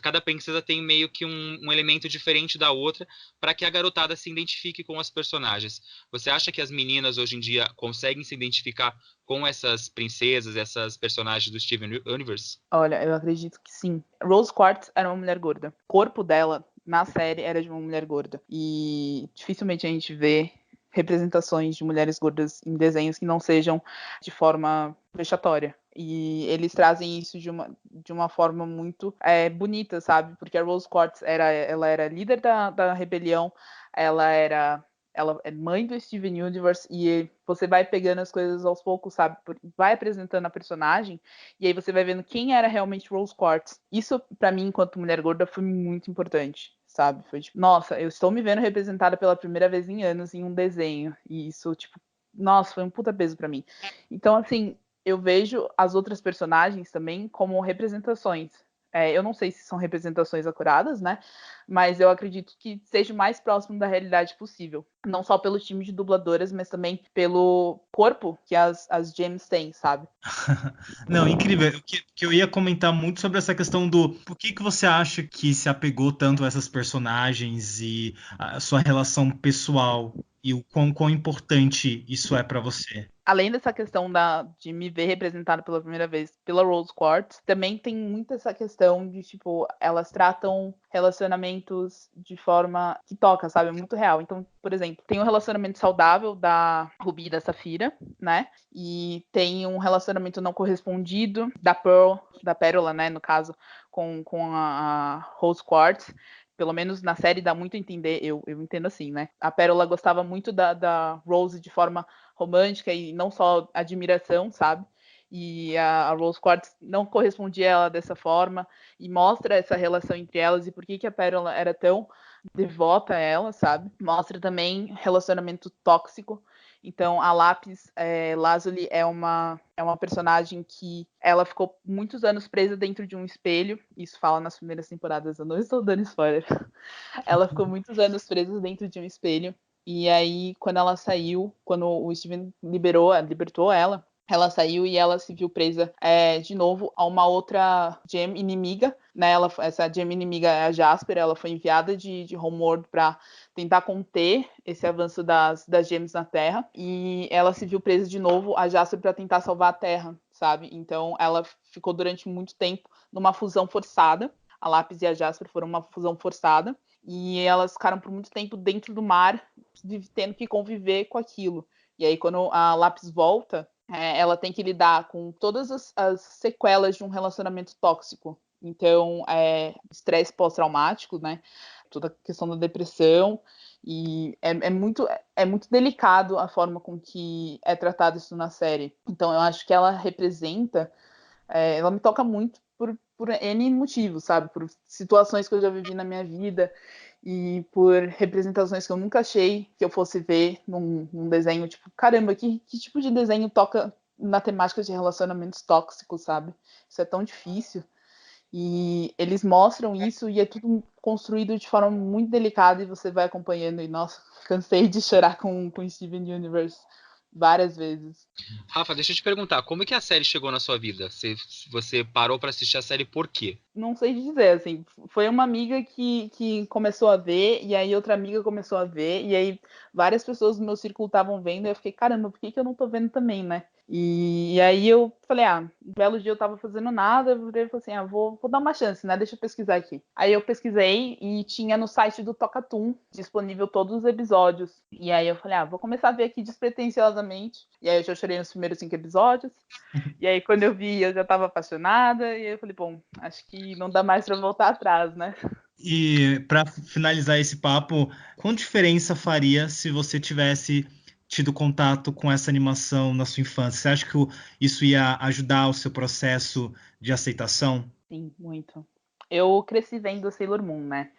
S3: cada princesa tem meio que um elemento diferente da outra, para que a garotada se identifique com as personagens. Você acha que as meninas hoje em dia conseguem se identificar com essas princesas, essas personagens do Steven Universe?
S4: Olha, eu acredito que sim. Rose Quartz era uma mulher gorda. O corpo dela, na série, era de uma mulher gorda. E dificilmente a gente vê representações de mulheres gordas em desenhos que não sejam de forma vexatória. E eles trazem isso de uma forma muito bonita, sabe? Porque a Rose Quartz ela era líder da rebelião, ela é mãe do Steven Universe, e você vai pegando as coisas aos poucos, sabe? Vai apresentando a personagem, e aí você vai vendo quem era realmente Rose Quartz. Isso, pra mim, enquanto mulher gorda, foi muito importante, sabe? Foi tipo, nossa, eu estou me vendo representada pela primeira vez em anos em um desenho. E isso, tipo, nossa, foi um puta peso pra mim. Então, assim, eu vejo as outras personagens também como representações. Eu não sei se são representações acuradas, né? Mas eu acredito que seja o mais próximo da realidade possível. Não só pelo time de dubladoras, mas também pelo corpo que as gems têm, sabe?
S2: Não, incrível. Que eu ia comentar muito sobre essa questão do por que você acha que se apegou tanto a essas personagens e a sua relação pessoal e o quão importante isso é pra você.
S4: Além dessa questão de me ver representada pela primeira vez pela Rose Quartz, também tem muito essa questão de, tipo, elas tratam relacionamentos de forma que toca, sabe? É muito real. Então, por exemplo, tem um relacionamento saudável da Ruby e da Safira, né? E tem um relacionamento não correspondido da Pearl, da Pérola, né? No caso, com a Rose Quartz. Pelo menos na série dá muito a entender, eu entendo assim, né? A Pérola gostava muito da Rose de forma romântica e não só admiração, sabe? E a Rose Quartz não correspondia a ela dessa forma e mostra essa relação entre elas e por que a Pérola era tão devota a ela, sabe? Mostra também relacionamento tóxico. Então, a Lápis Lazuli é uma personagem que ela ficou muitos anos presa dentro de um espelho. Isso fala nas primeiras temporadas, eu não estou dando spoiler. Ela ficou muitos anos presa dentro de um espelho. E aí, quando ela saiu, quando o Steven libertou ela saiu e ela se viu presa de novo a uma outra gem inimiga, né? Essa gem inimiga é a Jasper, ela foi enviada de Homeworld para tentar conter esse avanço das gems na Terra, e ela se viu presa de novo a Jasper para tentar salvar a Terra, sabe? Então ela ficou durante muito tempo numa fusão forçada. A Lápis e a Jasper foram uma fusão forçada, e elas ficaram por muito tempo dentro do mar, tendo que conviver com aquilo. E aí, quando a Lápis volta, ela tem que lidar com todas as sequelas de um relacionamento tóxico. Então, estresse pós-traumático, né? Toda a questão da depressão. E é muito delicado a forma com que é tratado isso na série. Então, eu acho que ela representa... ela me toca muito por N motivos, sabe? Por situações que eu já vivi na minha vida e por representações que eu nunca achei que eu fosse ver num desenho. Tipo, caramba, que tipo de desenho toca na temática de relacionamentos tóxicos, sabe? Isso é tão difícil. E eles mostram isso e é tudo construído de forma muito delicada e você vai acompanhando. E, nossa, cansei de chorar com Steven Universe várias vezes.
S3: Rafa, deixa eu te perguntar, como é que a série chegou na sua vida? Você parou pra assistir a série por quê?
S4: Não sei dizer, assim, foi uma amiga que começou a ver, e aí outra amiga começou a ver, e aí várias pessoas do meu círculo estavam vendo, e eu fiquei, caramba, por que eu não tô vendo também, né? E aí eu falei, um belo dia eu tava fazendo nada, eu falei assim, vou dar uma chance, né? Deixa eu pesquisar aqui. Aí eu pesquisei e tinha no site do Tocatum disponível todos os episódios. E aí eu falei, vou começar a ver aqui despretensiosamente. E aí eu já chorei nos primeiros 5 episódios. E aí quando eu vi, eu já tava apaixonada, e aí eu falei, bom, acho que não dá mais pra voltar atrás, né?
S2: E para finalizar esse papo, qual diferença faria se você tivesse tido contato com essa animação na sua infância? Você acha que isso ia ajudar o seu processo de aceitação?
S4: Sim, muito. Eu cresci vendo Sailor Moon, né?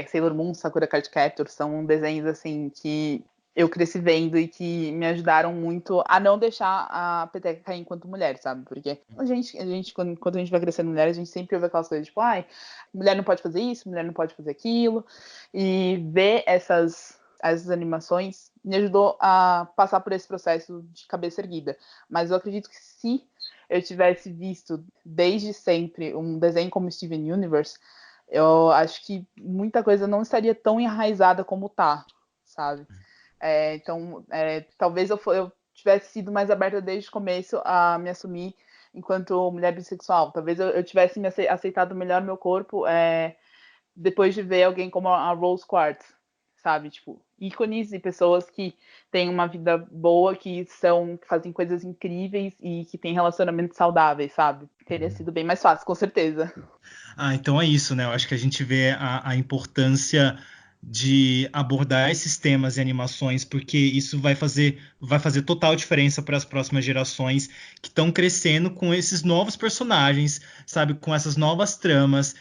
S4: Sailor Moon, Sakura Card Captor, são desenhos, assim, que eu cresci vendo e que me ajudaram muito a não deixar a peteca cair enquanto mulher, sabe? Porque a gente quando a gente vai crescendo mulher, a gente sempre ouve aquelas coisas tipo, mulher não pode fazer isso, mulher não pode fazer aquilo. E ver essas animações me ajudou a passar por esse processo de cabeça erguida. Mas eu acredito que se eu tivesse visto desde sempre um desenho como Steven Universe, eu acho que muita coisa não estaria tão enraizada como tá, sabe? Então, talvez eu tivesse sido mais aberta desde o começo a me assumir enquanto mulher bissexual. Talvez eu tivesse me aceitado melhor meu corpo depois de ver alguém como a Rose Quartz, sabe? Tipo, ícones e pessoas que têm uma vida boa, que fazem coisas incríveis e que têm relacionamentos saudáveis, sabe? Teria sido bem mais fácil, com certeza.
S2: Então é isso, né? Eu acho que a gente vê a importância de abordar esses temas e animações, porque isso vai fazer total diferença para as próximas gerações que estão crescendo com esses novos personagens, sabe? Com essas novas tramas.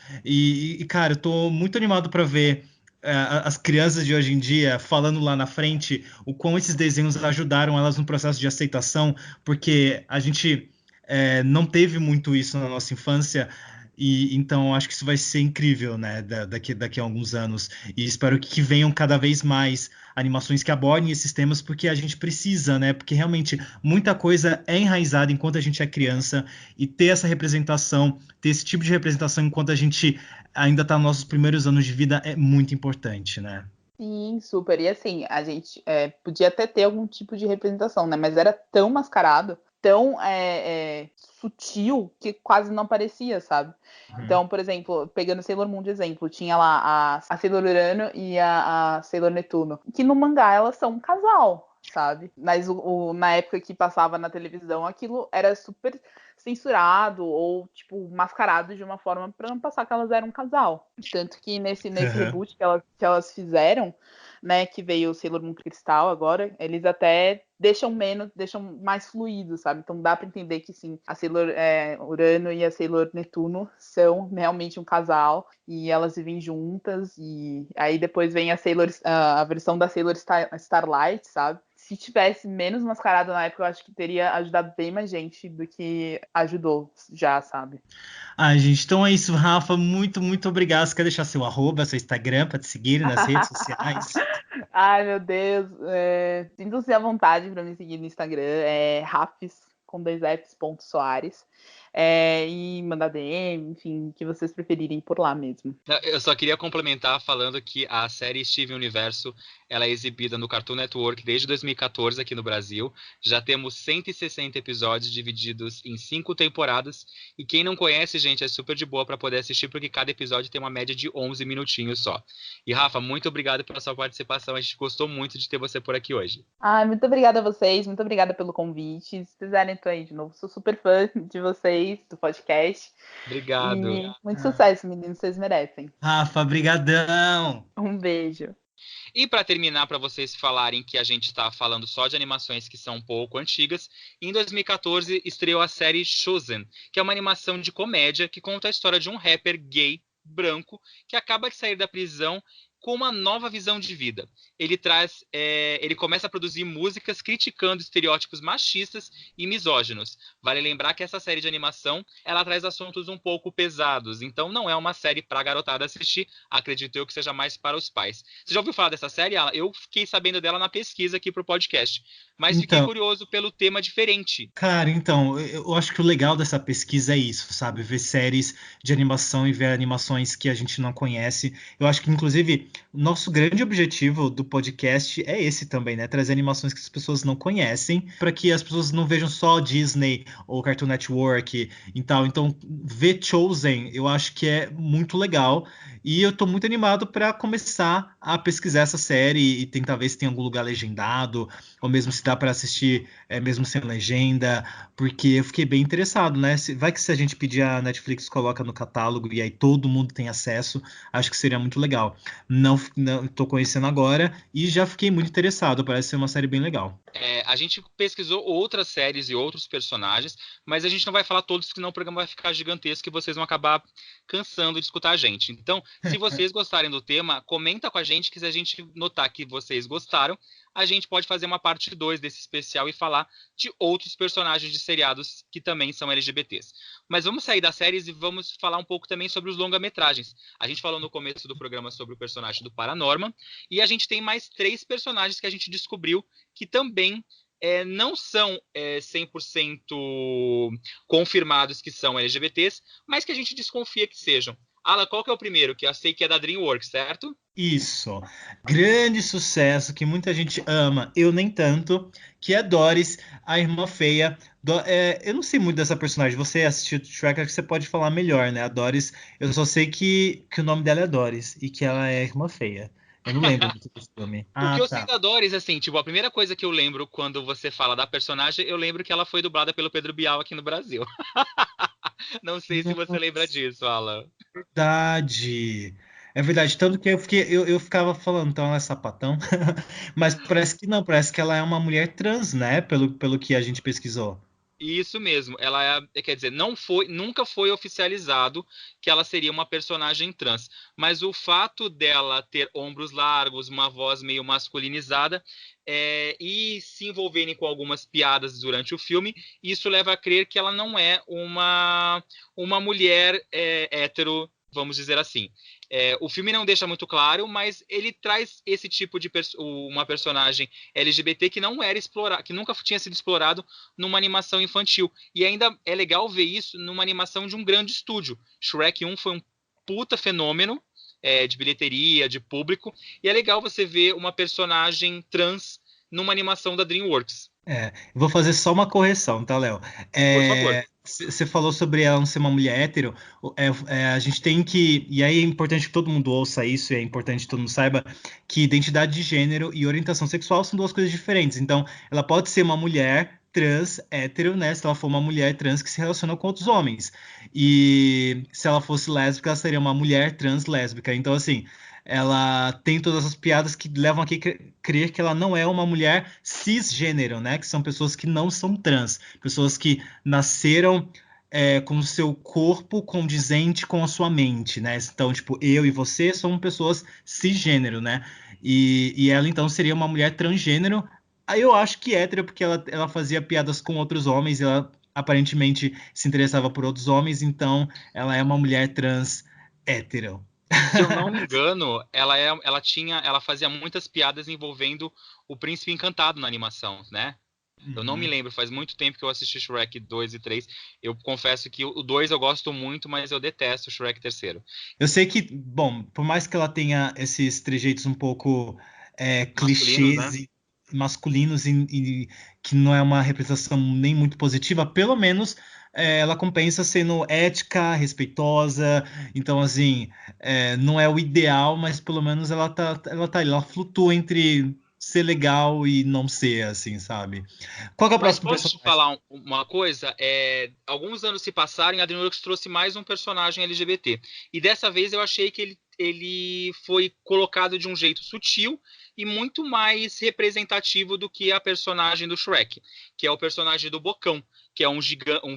S2: Cara, eu tô muito animado para ver as crianças de hoje em dia falando lá na frente o quão esses desenhos ajudaram elas no processo de aceitação, porque a gente não teve muito isso na nossa infância. E então acho que isso vai ser incrível, né, daqui a alguns anos. E espero que venham cada vez mais animações que abordem esses temas, porque a gente precisa, né? Porque realmente muita coisa é enraizada enquanto a gente é criança, e ter essa representação, ter esse tipo de representação enquanto a gente ainda está nos nossos primeiros anos de vida é muito importante, né?
S4: Sim, super. E assim, a gente podia até ter algum tipo de representação, né? Mas era tão mascarado, tão sutil, que quase não parecia, sabe? Então, por exemplo, pegando Sailor Moon de exemplo, tinha lá a Sailor Urano e a Sailor Netuno, que no mangá elas são um casal, sabe? Mas na época que passava na televisão, aquilo era super censurado ou, tipo, mascarado de uma forma para não passar que elas eram um casal. Tanto que nesse reboot que elas fizeram, né, que veio o Sailor Moon Cristal agora, eles até deixam mais fluido, sabe? Então dá para entender que sim, a Sailor Urano e a Sailor Netuno são realmente um casal e elas vivem juntas. E aí depois vem a versão da Sailor Starlight, sabe? Se tivesse menos mascarado na época, eu acho que teria ajudado bem mais gente do que ajudou já, sabe?
S2: Gente, então é isso, Rafa. Muito, muito obrigado. Você quer deixar seu @, seu Instagram para te seguir nas redes sociais?
S4: Ai, meu Deus. Sintam-se à vontade para me seguir no Instagram. Rafis, com 2Fs.Soares. E mandar DM, enfim, o que vocês preferirem por lá mesmo.
S3: Eu só queria complementar falando que a série Steven Universo ela é exibida no Cartoon Network desde 2014 aqui no Brasil. Já temos 160 episódios divididos em 5 temporadas. E quem não conhece, gente, é super de boa para poder assistir, porque cada episódio tem uma média de 11 minutinhos só. E Rafa, muito obrigado pela sua participação. A gente gostou muito de ter você por aqui hoje.
S4: Muito obrigada a vocês, muito obrigada pelo convite. Se quiserem, tô aí de novo. Sou super fã de vocês, do podcast.
S3: Obrigado.
S4: E muito sucesso, meninos, vocês merecem.
S2: Rafa, brigadão!
S4: Um beijo.
S3: E para terminar, para vocês falarem que a gente está falando só de animações que são um pouco antigas, em 2014 estreou a série Chosen, que é uma animação de comédia que conta a história de um rapper gay branco que acaba de sair da prisão com uma nova visão de vida. Ele começa a produzir músicas criticando estereótipos machistas e misóginos. Vale lembrar que essa série de animação, ela traz assuntos um pouco pesados, então não é uma série para garotada assistir, acredito eu que seja mais para os pais. Você já ouviu falar dessa série, Alan? Eu fiquei sabendo dela na pesquisa aqui pro podcast, mas fiquei curioso pelo tema diferente.
S2: Cara, então, eu acho que o legal dessa pesquisa é isso, sabe? Ver séries de animação e ver animações que a gente não conhece. Eu acho que, inclusive, o nosso grande objetivo do podcast é esse também, né? Trazer animações que as pessoas não conhecem, para que as pessoas não vejam só Disney ou Cartoon Network e tal. Então, ver Chosen, eu acho que é muito legal. E eu tô muito animado para começar a pesquisar essa série e tentar ver se tem algum lugar legendado, ou mesmo se dá para assistir mesmo sem legenda, porque eu fiquei bem interessado, né? Vai que se a gente pedir, a Netflix coloca no catálogo e aí todo mundo tem acesso, acho que seria muito legal. Não tô conhecendo agora e já fiquei muito interessado, parece ser uma série bem legal.
S3: A gente pesquisou outras séries e outros personagens, mas a gente não vai falar todos, senão o programa vai ficar gigantesco e vocês vão acabar cansando de escutar a gente. Então, se vocês gostarem do tema, comenta com a gente, que se a gente notar que vocês gostaram, a gente pode fazer uma parte 2 desse especial e falar de outros personagens de seriados que também são LGBTs. Mas vamos sair das séries e vamos falar um pouco também sobre os longa-metragens. A gente falou no começo do programa sobre o personagem do Paranorman, e a gente tem mais 3 personagens que a gente descobriu que também não são 100% confirmados que são LGBTs, mas que a gente desconfia que sejam. Alan, qual que é o primeiro? Que eu sei que é da DreamWorks, certo?
S2: Isso. Grande sucesso que muita gente ama, eu nem tanto, que é Doris, a irmã feia. Eu não sei muito dessa personagem. Você assistiu Shrek, acho que você pode falar melhor, né? A Doris, eu só sei que o nome dela é Doris e que ela é a irmã feia. Eu não lembro muito desse filme.
S3: O que
S2: Ah,
S3: eu sei
S2: tá.
S3: da Doris, assim, tipo, a primeira coisa que eu lembro quando você fala da personagem, eu lembro que ela foi dublada pelo Pedro Bial aqui no Brasil. Não sei se você lembra
S2: Nossa,
S3: disso, Alan.
S2: verdade. É verdade, tanto que eu ficava falando, então ela é sapatão. Mas parece que não, parece que ela é uma mulher trans, né? Pelo que a gente pesquisou.
S3: Isso mesmo, ela quer dizer, nunca foi oficializado que ela seria uma personagem trans, mas o fato dela ter ombros largos, uma voz meio masculinizada, e se envolverem com algumas piadas durante o filme, isso leva a crer que ela não é uma mulher hétero, vamos dizer assim. O filme não deixa muito claro, mas ele traz esse tipo de uma personagem LGBT que não era explorado, que nunca tinha sido explorado numa animação infantil. E ainda é legal ver isso numa animação de um grande estúdio. Shrek 1 foi um puta fenômeno de bilheteria, de público, e é legal você ver uma personagem trans numa animação da DreamWorks.
S2: Vou fazer só uma correção, tá, Léo?
S3: Por favor.
S2: Você falou sobre ela não ser uma mulher hétero. A gente tem que. E aí é importante que todo mundo ouça isso, e é importante que todo mundo saiba que identidade de gênero e orientação sexual são duas coisas diferentes. Então, ela pode ser uma mulher trans hétero, né? Se ela for uma mulher trans que se relaciona com outros homens. E se ela fosse lésbica, ela seria uma mulher trans lésbica. Então, assim. Ela tem todas as piadas que levam a crer que ela não é uma mulher cisgênero, né? Que são pessoas que não são trans, pessoas que nasceram com o seu corpo condizente com a sua mente, né? Então, tipo, eu e você somos pessoas cisgênero, né? E ela, então, seria uma mulher transgênero. Aí eu acho que hétero, porque ela fazia piadas com outros homens, ela aparentemente se interessava por outros homens, então ela é uma mulher trans hétero.
S3: Se eu não me engano, ela fazia muitas piadas envolvendo o Príncipe Encantado na animação, né? Eu não me
S2: Uhum.
S3: lembro, faz muito tempo que eu assisti Shrek 2 e 3. Eu confesso que o 2 eu gosto muito, mas eu detesto o Shrek terceiro.
S2: Eu sei que, bom, por mais que ela tenha esses trejeitos um pouco
S3: Masculinos, né?
S2: clichês e masculinos e que não é uma representação nem muito positiva, pelo menos ela compensa sendo ética, respeitosa. Então, assim, não é o ideal, mas pelo menos ela flutua entre ser legal e não ser, assim, sabe? Qual que é o
S3: Mas
S2: próximo
S3: posso te
S2: personagem?
S3: falar uma coisa? Alguns anos se passaram e a DreamWorks trouxe mais um personagem LGBT. E dessa vez eu achei que ele foi colocado de um jeito sutil e muito mais representativo do que a personagem do Shrek, que é o personagem do Bocão, que é um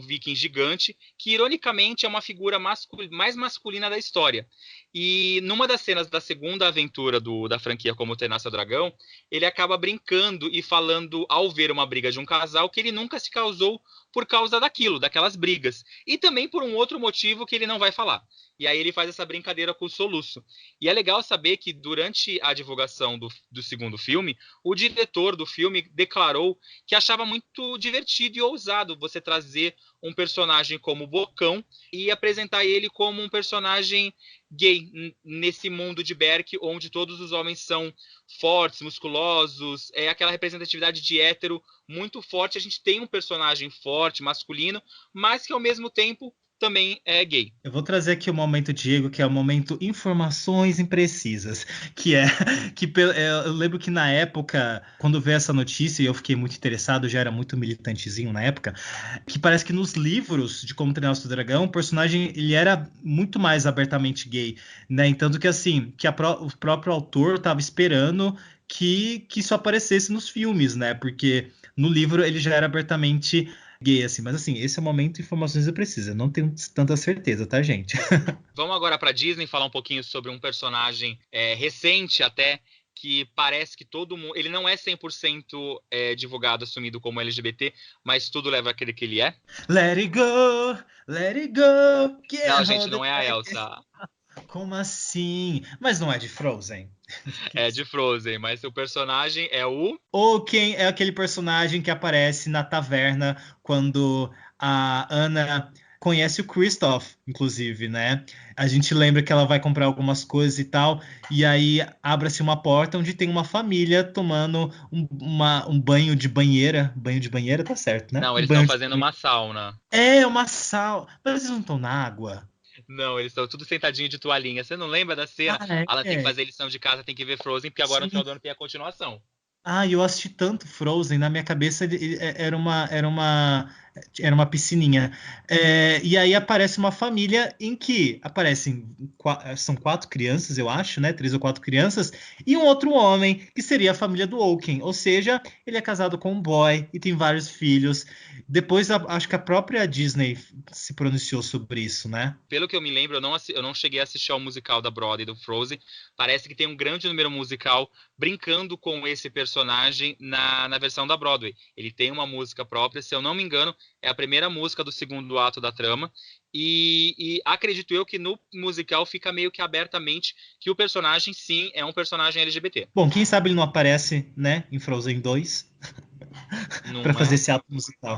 S3: viking gigante, que ironicamente é uma figura mais masculina da história. E numa das cenas da segunda aventura da franquia Como Treinar Seu Dragão, ele acaba brincando e falando, ao ver uma briga de um casal, que ele nunca se causou por causa daquelas brigas. E também por um outro motivo que ele não vai falar. E aí ele faz essa brincadeira com o soluço. E é legal saber que durante a divulgação do segundo filme, o diretor do filme declarou que achava muito divertido e ousado você trazer um personagem como o Bocão e apresentar ele como um personagem gay nesse mundo de Berk, onde todos os homens são fortes, musculosos, é aquela representatividade de hétero muito forte. A gente tem um personagem forte, masculino, mas que ao mesmo tempo também é gay.
S2: Eu vou trazer aqui o momento Diego, que é o momento informações imprecisas, que é eu lembro que na época, quando veio essa notícia, e eu fiquei muito interessado, eu já era muito militantezinho na época, que parece que nos livros de Como Treinar o Seu Dragão, o personagem ele era muito mais abertamente gay, né? Então, que assim, que o próprio autor estava esperando que isso aparecesse nos filmes, né? Porque no livro ele já era abertamente gay, assim. Mas assim, esse é o momento de informações imprecisas. Não tenho tanta certeza, tá, gente?
S3: Vamos agora para Disney falar um pouquinho sobre um personagem recente até, que parece que todo mundo... Ele não é 100% divulgado, assumido como LGBT, mas tudo leva a crer que ele é.
S2: Let it go, let it go.
S3: Não, gente, não é a Elsa.
S2: Como assim? Mas não é de Frozen?
S3: É de Frozen, mas o personagem é o...
S2: Ou quem é aquele personagem que aparece na taverna quando a Anna conhece o Kristoff, inclusive, né? A gente lembra que ela vai comprar algumas coisas e tal, e aí abre-se uma porta onde tem uma família tomando um banho de banheira. Banho de banheira tá certo, né?
S3: Não,
S2: Um
S3: eles
S2: banho
S3: estão
S2: de
S3: fazendo uma sauna.
S2: É, uma sal. Mas eles não estão na água?
S3: Não, eles estão tudo sentadinho de toalhinha. Você não lembra da cena?
S2: Ah,
S3: Ela tem que
S2: é.
S3: fazer lição de casa, tem que ver Frozen, porque agora no
S2: Sim.
S3: final do ano tem a continuação.
S2: Ah, eu assisti tanto Frozen, na minha cabeça era uma piscininha. E aí aparece uma família em que aparecem, são 4 crianças, eu acho, né? 3 ou 4 crianças, e um outro homem, que seria a família do Oaken. Ou seja, ele é casado com um boy e tem vários filhos. Depois, acho que a própria Disney se pronunciou sobre isso, né?
S3: Pelo que eu me lembro, eu não cheguei a assistir ao musical da Broadway do Frozen. Parece que tem um grande número musical brincando com esse personagem na versão da Broadway. Ele tem uma música própria, se eu não me engano, é a primeira música do segundo ato da trama. E acredito eu que no musical fica meio que abertamente que o personagem, sim, é um personagem LGBT.
S2: Bom, quem sabe ele não aparece, né, em Frozen 2 para
S3: Não
S2: fazer
S3: é?
S2: esse ato musical.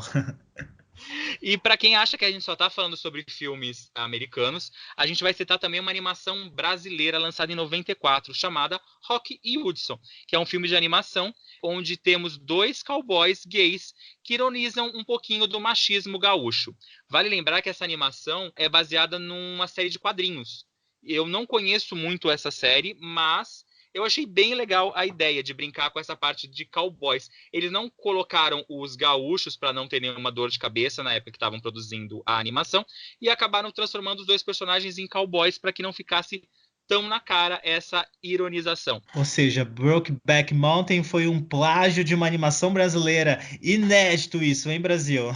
S3: E para quem acha que a gente só tá falando sobre filmes americanos, a gente vai citar também uma animação brasileira lançada em 94, chamada Rock e Hudson, que é um filme de animação onde temos 2 cowboys gays que ironizam um pouquinho do machismo gaúcho. Vale lembrar que essa animação é baseada numa série de quadrinhos. Eu não conheço muito essa série, mas eu achei bem legal a ideia de brincar com essa parte de cowboys. Eles não colocaram os gaúchos para não ter nenhuma dor de cabeça na época que estavam produzindo a animação e acabaram transformando os 2 personagens em cowboys para que não ficasse tão na cara essa ironização.
S2: Ou seja, Brokeback Mountain foi um plágio de uma animação brasileira. Inédito isso, hein, Brasil?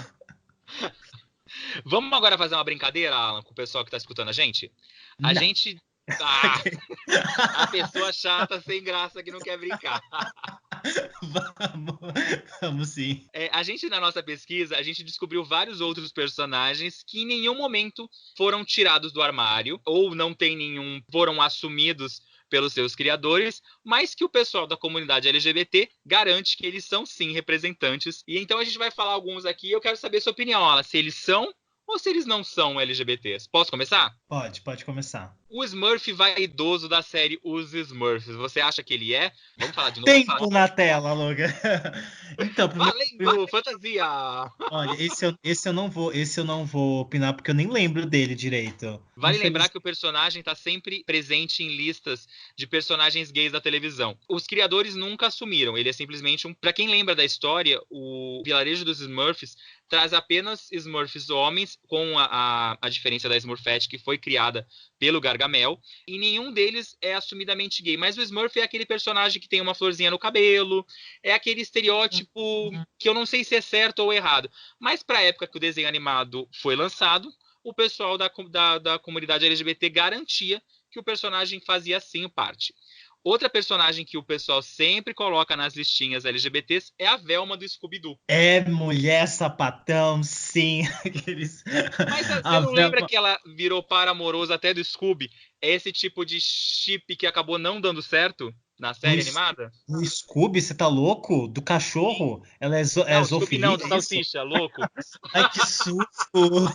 S3: Vamos agora fazer uma brincadeira, Alan, com o pessoal que está escutando a gente? A
S2: Não.
S3: gente... a pessoa chata, sem graça, que não quer brincar.
S2: Vamos sim.
S3: A gente, na nossa pesquisa, a gente descobriu vários outros personagens que em nenhum momento foram tirados do armário, ou não tem nenhum, foram assumidos pelos seus criadores, mas que o pessoal da comunidade LGBT garante que eles são sim representantes. E então a gente vai falar alguns aqui, eu quero saber sua opinião, Alan, se eles são ou se eles não são LGBTs. Posso começar?
S2: Pode começar.
S3: O Smurf vaidoso da série Os Smurfs, você acha que ele é? Vamos falar de novo.
S2: Tempo na tela, Logan. Então,
S3: Valendo, fantasia!
S2: olha, esse eu não vou opinar porque eu nem lembro dele direito.
S3: Vale lembrar que o personagem está sempre presente em listas de personagens gays da televisão. Os criadores nunca assumiram, ele é simplesmente um... Para quem lembra da história, o vilarejo dos Smurfs traz apenas Smurfs homens, com a diferença da Smurfette, que foi criada pelo Gargamel, e nenhum deles é assumidamente gay. Mas o Smurf é aquele personagem que tem uma florzinha no cabelo, é aquele estereótipo que eu não sei se é certo ou errado. Mas para a época que o desenho animado foi lançado, o pessoal da comunidade LGBT garantia que o personagem fazia sim parte. Outra personagem que o pessoal sempre coloca nas listinhas LGBTs é a Velma do Scooby-Doo.
S2: É mulher sapatão, sim.
S3: Mas você não lembra que ela virou par amoroso até do Scooby? É esse tipo de chip que acabou não dando certo na série animada?
S2: O Scooby, você tá louco? Do cachorro? Ela é
S3: Não, Scooby
S2: zoofilia?
S3: não, do Salsicha, louco.
S2: Ai, que susto!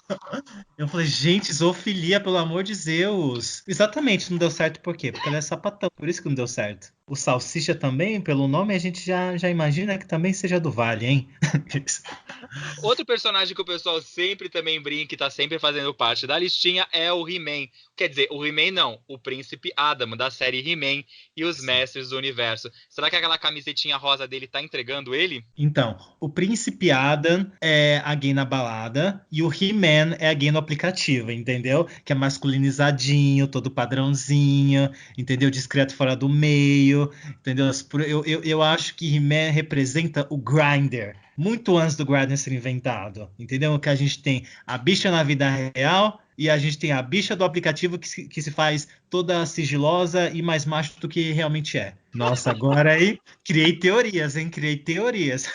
S2: Eu falei, gente, zoofilia, pelo amor de Deus. Exatamente, não deu certo por quê? Porque ela é sapatão, por isso que não deu certo. o Salsicha também, pelo nome, a gente já imagina que também seja do Vale, hein?
S3: Outro personagem que o pessoal sempre também brinca e tá sempre fazendo parte da listinha é o He-Man. Quer dizer, o He-Man não, o Príncipe Adam, da série He-Man e os Mestres do Universo. Será que aquela camisetinha rosa dele tá entregando ele?
S2: Então, o Príncipe Adam é a gay na balada e o He-Man é a gay no aplicativo, entendeu? Que é masculinizadinho, todo padrãozinho, entendeu? Discreto fora do meio, entendeu? Eu acho que He-Man representa o Grindr, muito antes do Grindr ser inventado, entendeu? Que a gente tem a bicha na vida real e a gente tem a bicha do aplicativo que se faz toda sigilosa e mais macho do que realmente é. Nossa, agora aí criei teorias, hein? Criei teorias.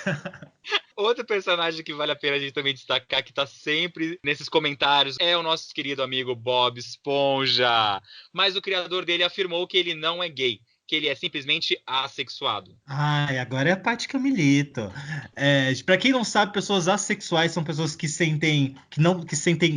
S3: Outro personagem que vale a pena a gente também destacar, que tá sempre nesses comentários, é o nosso querido amigo Bob Esponja. Mas o criador dele afirmou que ele não é gay, que ele é simplesmente assexuado.
S2: Ai, agora é a parte que eu milito. Para quem não sabe, pessoas assexuais são pessoas que sentem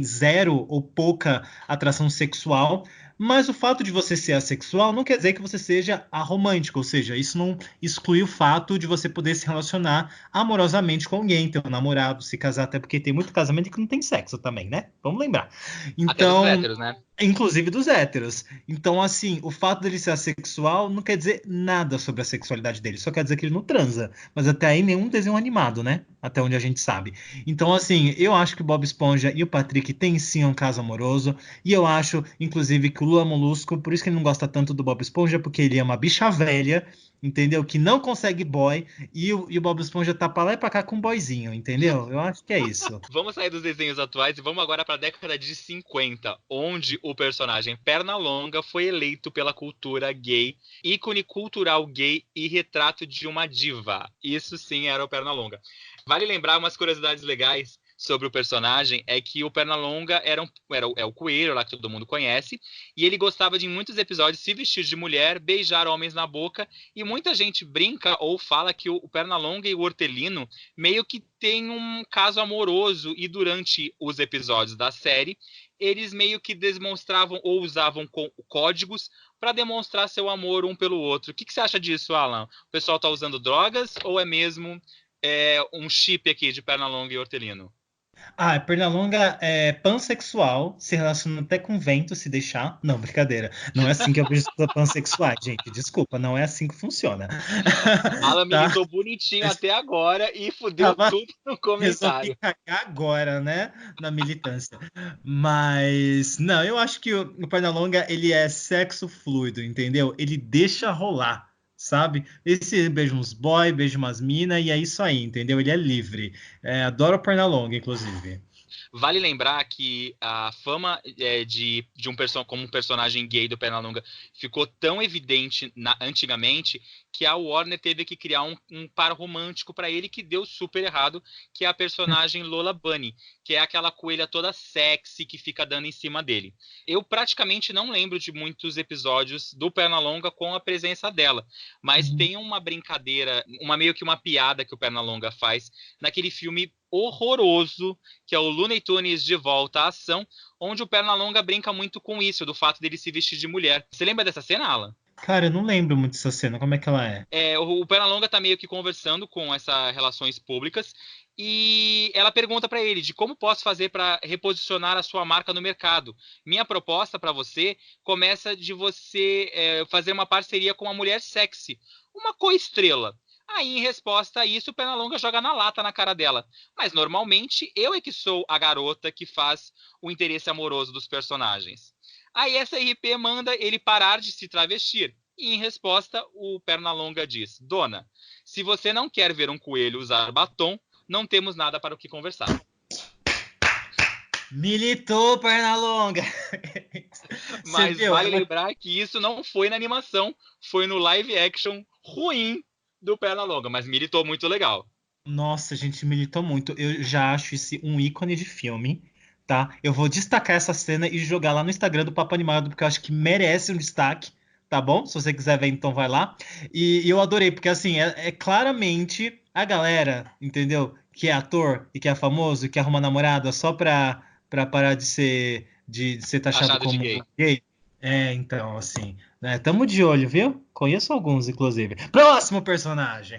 S2: zero ou pouca atração sexual. Mas o fato de você ser assexual não quer dizer que você seja aromântico, ou seja, isso não exclui o fato de você poder se relacionar amorosamente com alguém, ter um namorado, se casar, até porque tem muito casamento que não tem sexo também, né? Vamos lembrar.
S3: Até dos
S2: Então,
S3: héteros, né?
S2: inclusive dos héteros. Então, assim, o fato dele ser assexual não quer dizer nada sobre a sexualidade dele, só quer dizer que ele não transa. Mas até aí nenhum desenho animado, né? Até onde a gente sabe. Então, assim, eu acho que o Bob Esponja e o Patrick têm sim um caso amoroso. E eu acho, inclusive, que o Lula Molusco, por isso que ele não gosta tanto do Bob Esponja, porque ele é uma bicha velha, entendeu? Que não consegue boy. E o Bob Esponja tá pra lá e pra cá com um boyzinho, entendeu? Eu acho que é isso.
S3: Vamos sair dos desenhos atuais e vamos agora para a década de 50, onde o personagem Pernalonga foi eleito pela cultura gay, ícone cultural gay e retrato de uma diva. Isso sim era o Pernalonga. Vale lembrar umas curiosidades legais sobre o personagem, é que o Pernalonga é o coelho lá que todo mundo conhece, e ele gostava de em muitos episódios se vestir de mulher, beijar homens na boca, e muita gente brinca ou fala que o Pernalonga e o Hortelino meio que têm um caso amoroso, e durante os episódios da série, eles meio que demonstravam ou usavam códigos para demonstrar seu amor um pelo outro. O que você acha disso, Alan? O pessoal tá usando drogas ou é mesmo um chip aqui de Pernalonga e Hortelino?
S2: Pernalonga é pansexual, se relaciona até com vento, se deixar. Não, brincadeira. Não é assim que eu vejo pessoas pansexuais, gente. Desculpa, não é assim que funciona.
S3: Alan
S2: Tá?
S3: militou bonitinho até agora e fudeu
S2: Tava-
S3: tudo no
S2: Resolvi
S3: comentário.
S2: cagar agora, né? Na militância. Mas, não, eu acho que o Pernalonga, ele é sexo fluido, entendeu? Ele deixa rolar, sabe? Esse beija uns boy, beija umas mina e é isso aí, entendeu? Ele é livre. Adoro o Pernalonga, inclusive.
S3: Vale lembrar que a fama como um personagem gay do Pernalonga ficou tão evidente antigamente que a Warner teve que criar um par romântico para ele que deu super errado, que é a personagem Lola Bunny, que é aquela coelha toda sexy que fica dando em cima dele. Eu praticamente não lembro de muitos episódios do Pernalonga com a presença dela, mas tem uma brincadeira, meio que uma piada que o Pernalonga faz naquele filme horroroso que é o Looney Tunes de Volta à Ação, onde o Pernalonga brinca muito com isso, do fato dele se vestir de mulher. Você lembra dessa cena, Alan?
S2: Cara, eu não lembro muito dessa cena. Como é que ela é?
S3: O Pernalonga tá meio que conversando com essas relações públicas e ela pergunta para ele de como posso fazer para reposicionar a sua marca no mercado. Minha proposta para você começa de você fazer uma parceria com uma mulher sexy, uma coestrela. Aí, em resposta a isso, o Pernalonga joga na lata na cara dela. Mas, normalmente, eu é que sou a garota que faz o interesse amoroso dos personagens. Aí, essa RP manda ele parar de se travestir. E, em resposta, o Pernalonga diz: Dona, se você não quer ver um coelho usar batom, não temos nada para o que conversar.
S2: Militou, Pernalonga!
S3: Mas
S2: viu?
S3: vale lembrar que isso não foi na animação, foi no live action ruim do Pernalonga, mas militou muito legal.
S2: Nossa, gente, militou muito. Eu já acho esse um ícone de filme, tá? Eu vou destacar essa cena e jogar lá no Instagram do Papo Animado, porque eu acho que merece um destaque, tá bom? Se você quiser ver, então vai lá. E eu adorei, porque assim, é claramente a galera, entendeu? Que é ator e que é famoso, que arruma namorada só pra parar de ser taxado
S3: Achado de
S2: como
S3: gay.
S2: gay. Então, assim, né, tamo de olho, viu? Conheço alguns, inclusive. Próximo personagem.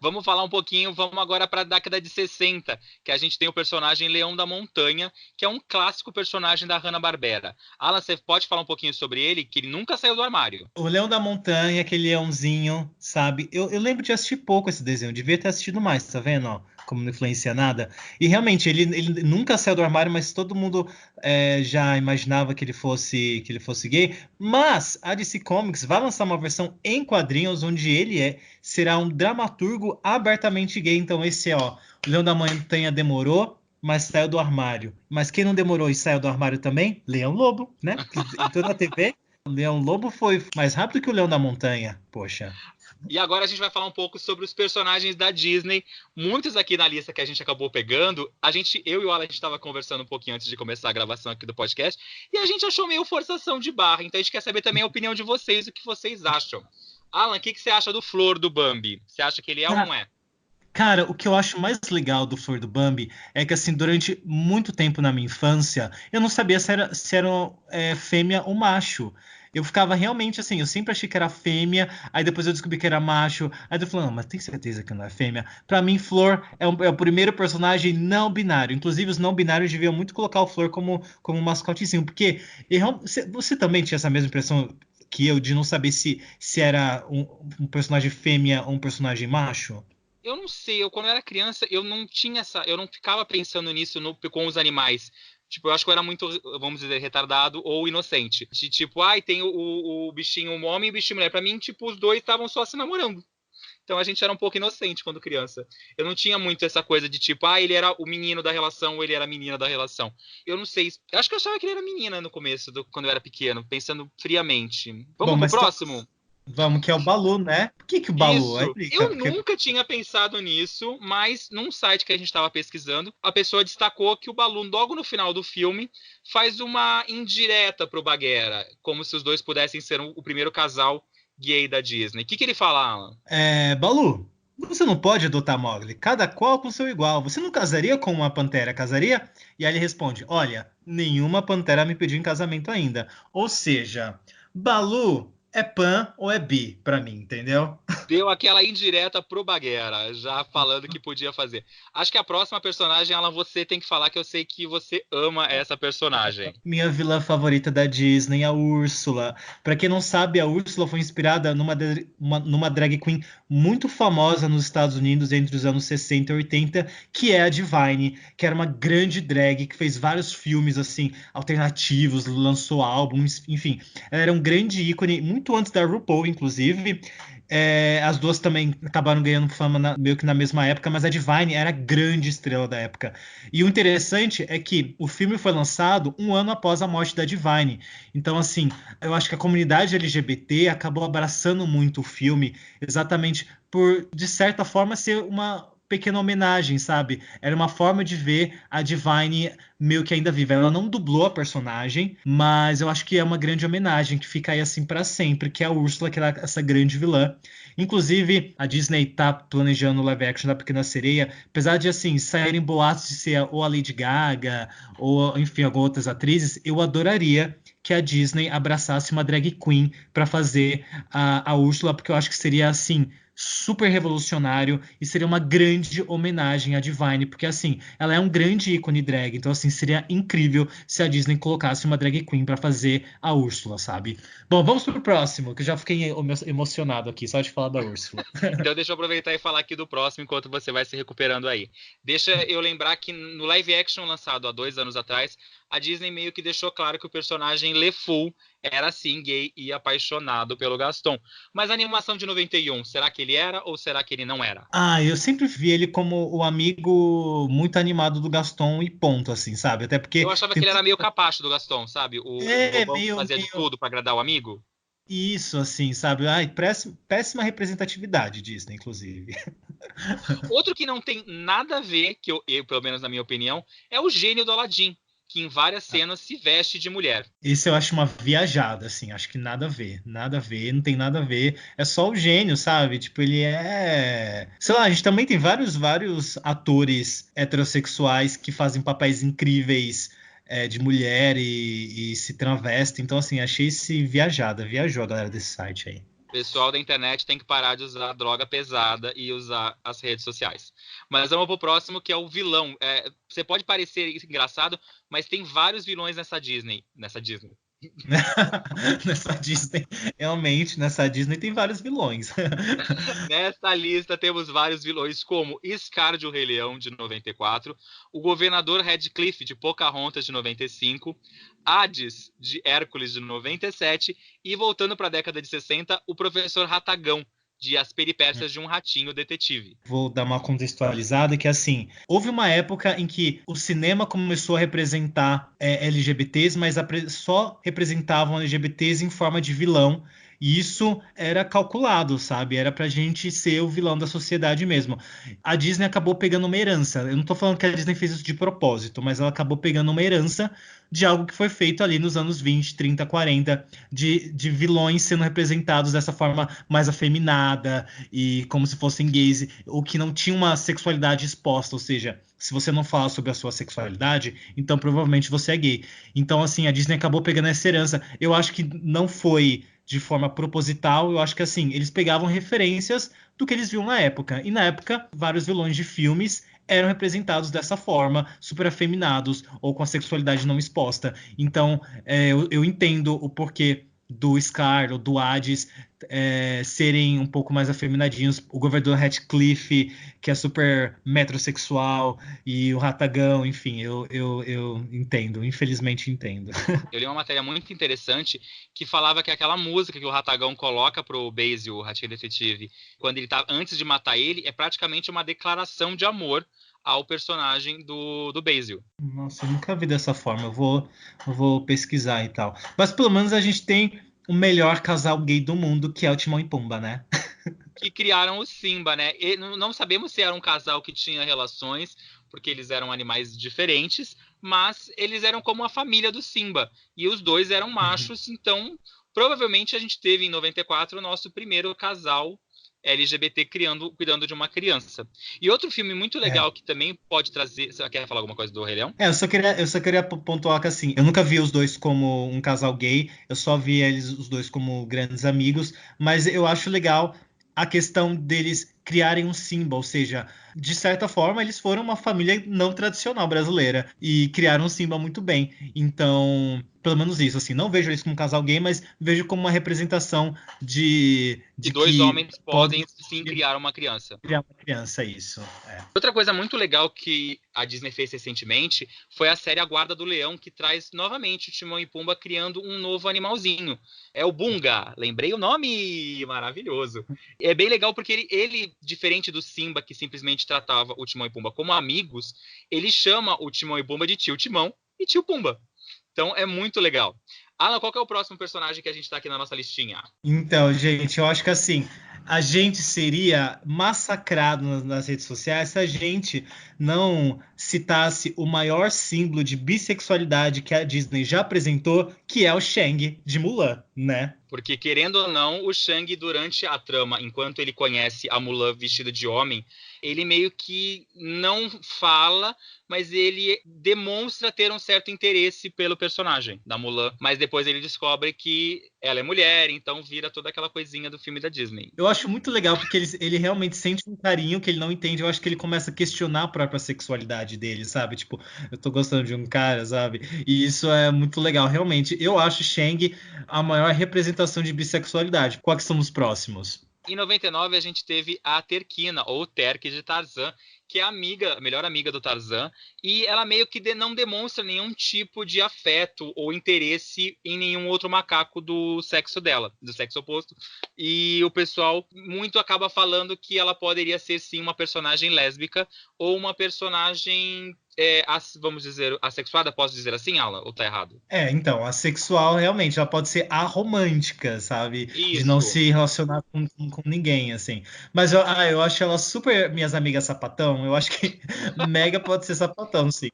S3: Vamos falar um pouquinho, vamos agora para a década de 60, que a gente tem o personagem Leão da Montanha, que é um clássico personagem da Hanna-Barbera. Alan, você pode falar um pouquinho sobre ele, que ele nunca saiu do armário.
S2: O Leão da Montanha, aquele leãozinho, sabe? Eu lembro de assistir pouco esse desenho, devia ter assistido mais, tá vendo? Ó, como não influencia nada. E realmente, ele nunca saiu do armário, mas todo mundo já imaginava que ele fosse gay. Mas a DC Comics vai lançar uma versão em quadrinhos onde será um dramaturgo abertamente gay. Então esse ó, o Leão da Montanha demorou, mas saiu do armário. Mas quem não demorou e saiu do armário também? Leão Lobo, né? Que entrou na TV. O Leão Lobo foi mais rápido que o Leão da Montanha, poxa.
S3: E agora a gente vai falar um pouco sobre os personagens da Disney. Muitos aqui na lista que a gente acabou pegando, eu e o Alan, a gente estava conversando um pouquinho antes de começar a gravação aqui do podcast, e a gente achou meio forçação de barra. Então a gente quer saber também a opinião de vocês, o que vocês acham. Alan, o que você acha do Flor do Bambi? Você acha que ele é ou não é?
S2: Cara, o que eu acho mais legal do Flor do Bambi é que, assim, durante muito tempo na minha infância, eu não sabia se era fêmea ou macho. Eu ficava realmente assim, eu sempre achei que era fêmea, aí depois eu descobri que era macho, aí eu falei, não, mas tem certeza que não é fêmea? Pra mim, Flor é o primeiro personagem não binário. Inclusive, os não binários deviam muito colocar o Flor como um mascotezinho, porque você também tinha essa mesma impressão que eu, de não saber se era um personagem fêmea ou um personagem macho?
S3: Eu não sei, quando eu era criança, eu não ficava pensando nisso com os animais. Tipo, eu acho que eu era muito, vamos dizer, retardado ou inocente. De tipo, tem o bichinho homem e o bichinho mulher. Pra mim, tipo, os dois estavam só se namorando. Então a gente era um pouco inocente quando criança. Eu não tinha muito essa coisa de tipo, ele era o menino da relação ou ele era a menina da relação. Eu não sei. Eu acho que eu achava que ele era menina no começo, quando eu era pequeno, pensando friamente.
S2: Bom,
S3: Vamos pro
S2: mas
S3: próximo?
S2: vamos, que é o Balu, né? Por que o Balu?
S3: Isso. Eu nunca tinha pensado nisso, mas num site que a gente estava pesquisando, a pessoa destacou que o Balu, logo no final do filme, faz uma indireta pro Bagheera, como se os dois pudessem ser o primeiro casal gay da Disney. O que ele fala, Alan?
S2: Balu, você não pode adotar Mowgli, cada qual com seu igual. Você não casaria com uma pantera, casaria? E aí ele responde, olha, nenhuma pantera me pediu em casamento ainda. Ou seja, Balu é pan ou é bi pra mim, entendeu?
S3: Deu aquela indireta pro Bagheera, já falando que podia fazer. Acho que a próxima personagem, Alan, você tem que falar, que eu sei que você ama essa personagem.
S2: Minha vilã favorita da Disney, a Úrsula. Pra quem não sabe, a Úrsula foi inspirada numa drag queen muito famosa nos Estados Unidos entre os anos 60 e 80, que é a Divine, que era uma grande drag que fez vários filmes assim alternativos, lançou álbuns, enfim. Ela era um grande ícone, muito antes da RuPaul, inclusive. As duas também acabaram ganhando fama meio que na mesma época, mas a Divine era a grande estrela da época. E o interessante é que o filme foi lançado um ano após a morte da Divine. Então, assim, eu acho que a comunidade LGBT acabou abraçando muito o filme, exatamente por, de certa forma, ser uma pequena homenagem, sabe? Era uma forma de ver a Divine meio que ainda viva. Ela não dublou a personagem, mas eu acho que é uma grande homenagem que fica aí assim para sempre, que é a Úrsula, que era essa grande vilã. Inclusive, a Disney tá planejando o live action da Pequena Sereia, apesar de, assim, saírem boatos de ser ou a Lady Gaga, ou, enfim, algumas outras atrizes, eu adoraria que a Disney abraçasse uma drag queen para fazer a Úrsula, porque eu acho que seria, assim, super revolucionário e seria uma grande homenagem à Divine, porque, assim, ela é um grande ícone drag, então, assim, seria incrível se a Disney colocasse uma drag queen para fazer a Úrsula, sabe? Bom, vamos pro próximo, que eu já fiquei emocionado aqui, só de falar da Úrsula.
S3: Então deixa eu aproveitar e falar aqui do próximo, enquanto você vai se recuperando aí. Deixa eu lembrar que no live action lançado há 2 anos atrás, a Disney meio que deixou claro que o personagem LeFou era sim gay e apaixonado pelo Gaston. Mas a animação de 91, será que ele era ou será que ele não era?
S2: Eu sempre vi ele como o amigo muito animado do Gaston e ponto, assim, sabe? Até porque
S3: Eu achava que ele era meio capacho do Gaston, sabe? O bobão que fazia de tudo para agradar o amigo.
S2: Isso, assim, sabe? Ai, péssima representatividade, Disney, inclusive.
S3: Outro que não tem nada a ver, que eu, pelo menos na minha opinião, é o gênio do Aladdin, que em várias cenas se veste de mulher.
S2: Isso eu acho uma viajada, assim, acho que nada a ver, não tem nada a ver. É só o gênio, sabe? Tipo, ele é. Sei lá, a gente também tem vários atores heterossexuais que fazem papéis incríveis de mulher e se traveste. Então, assim, achei viajou a galera desse site aí.
S3: O pessoal da internet tem que parar de usar droga pesada e usar as redes sociais. Mas vamos pro próximo, que é o vilão. Você pode parecer engraçado, mas tem vários vilões nessa Disney.
S2: Nessa Disney tem vários vilões.
S3: Nessa lista temos vários vilões, como Scar de O Rei Leão, de 94, o Governador Radcliffe, de Pocahontas, de 95, Hades, de Hércules, de 97, e voltando para a década de 60, o Professor Ratagão, de As Peripécias de um Ratinho Detetive.
S2: Vou dar uma contextualizada, que assim, houve uma época em que o cinema começou a representar LGBTs, mas só representavam LGBTs em forma de vilão, e isso era calculado, sabe? Era pra gente ser o vilão da sociedade mesmo. A Disney acabou pegando uma herança. Eu não tô falando que a Disney fez isso de propósito, mas ela acabou pegando uma herança de algo que foi feito ali nos anos 20, 30, 40, de vilões sendo representados dessa forma mais afeminada e como se fossem gays, ou que não tinha uma sexualidade exposta, ou seja, se você não fala sobre a sua sexualidade, então provavelmente você é gay. Então, assim, a Disney acabou pegando essa herança. Eu acho que não foi de forma proposital, eu acho que, assim, eles pegavam referências do que eles viam na época. E na época, vários vilões de filmes eram representados dessa forma, super afeminados ou com a sexualidade não exposta. Então, eu entendo o porquê do Scar ou do Hades serem um pouco mais afeminadinhos. O Governador Radcliffe, que é super metrosexual, e o Ratagão, enfim, eu entendo, infelizmente entendo.
S3: Eu li uma matéria muito interessante que falava que aquela música que o Ratagão coloca pro Basil, o Ratinho Detetive, quando ele tá antes de matar ele, é praticamente uma declaração de amor ao personagem do Basil.
S2: Nossa, eu nunca vi dessa forma. Eu vou pesquisar e tal. Mas pelo menos a gente tem o melhor casal gay do mundo, que é o Timão e Pumba, né?
S3: Que criaram o Simba, né? E não sabemos se era um casal que tinha relações, porque eles eram animais diferentes, mas eles eram como a família do Simba. E os dois eram machos, então provavelmente a gente teve em 94 o nosso primeiro casal LGBT cuidando de uma criança. E outro filme muito legal que também pode trazer... Você quer falar alguma coisa do Rei Leão?
S2: Eu só queria pontuar que, assim, eu nunca vi os dois como um casal gay, eu só vi os dois como grandes amigos, mas eu acho legal a questão deles criarem um Simba, ou seja, de certa forma eles foram uma família não tradicional brasileira e criaram um Simba muito bem. Então, pelo menos isso, assim, não vejo eles como um casal gay, mas vejo como uma representação de
S3: dois
S2: que
S3: homens podem sim criar uma criança.
S2: Criar uma criança, isso.
S3: Outra coisa muito legal que a Disney fez recentemente foi a série A Guarda do Leão, que traz novamente o Timão e Pumba criando um novo animalzinho. É o Bunga, lembrei o nome, maravilhoso. É bem legal porque ele, diferente do Simba, que simplesmente tratava o Timão e Pumba como amigos, ele chama o Timão e Pumba de tio Timão e tio Pumba. Então é muito legal. Alan, qual que é o próximo personagem que a gente tá aqui na nossa listinha?
S2: Então, gente, eu acho que assim, a gente seria massacrado nas redes sociais se a gente não citasse o maior símbolo de bissexualidade que a Disney já apresentou, que é o Shang de Mulan, né?
S3: Porque, querendo ou não, o Shang, durante a trama, enquanto ele conhece a Mulan vestida de homem, ele meio que não fala, mas ele demonstra ter um certo interesse pelo personagem da Mulan. Mas depois ele descobre que ela é mulher, então vira toda aquela coisinha do filme da Disney.
S2: Eu acho muito legal porque ele realmente sente um carinho que ele não entende. Eu acho que ele começa a questionar a própria sexualidade dele, sabe? Tipo, eu tô gostando de um cara, sabe? E isso é muito legal. Realmente, eu acho Shang a maior representação de bissexualidade. Quais são os próximos?
S3: Em 99, a gente teve a Terquina, ou Terk de Tarzan, que é a melhor amiga do Tarzan, e ela meio que não demonstra nenhum tipo de afeto ou interesse em nenhum outro macaco do sexo dela, do sexo oposto. E o pessoal muito acaba falando que ela poderia ser, sim, uma personagem lésbica ou uma personagem... vamos dizer, assexuada, posso dizer assim, Alan? Ou tá errado?
S2: Então, a sexual realmente, ela pode ser aromântica, sabe?
S3: Isso.
S2: De não se relacionar com ninguém, assim. Mas eu acho ela super minhas amigas sapatão. Eu acho que Mega pode ser sapatão, sim.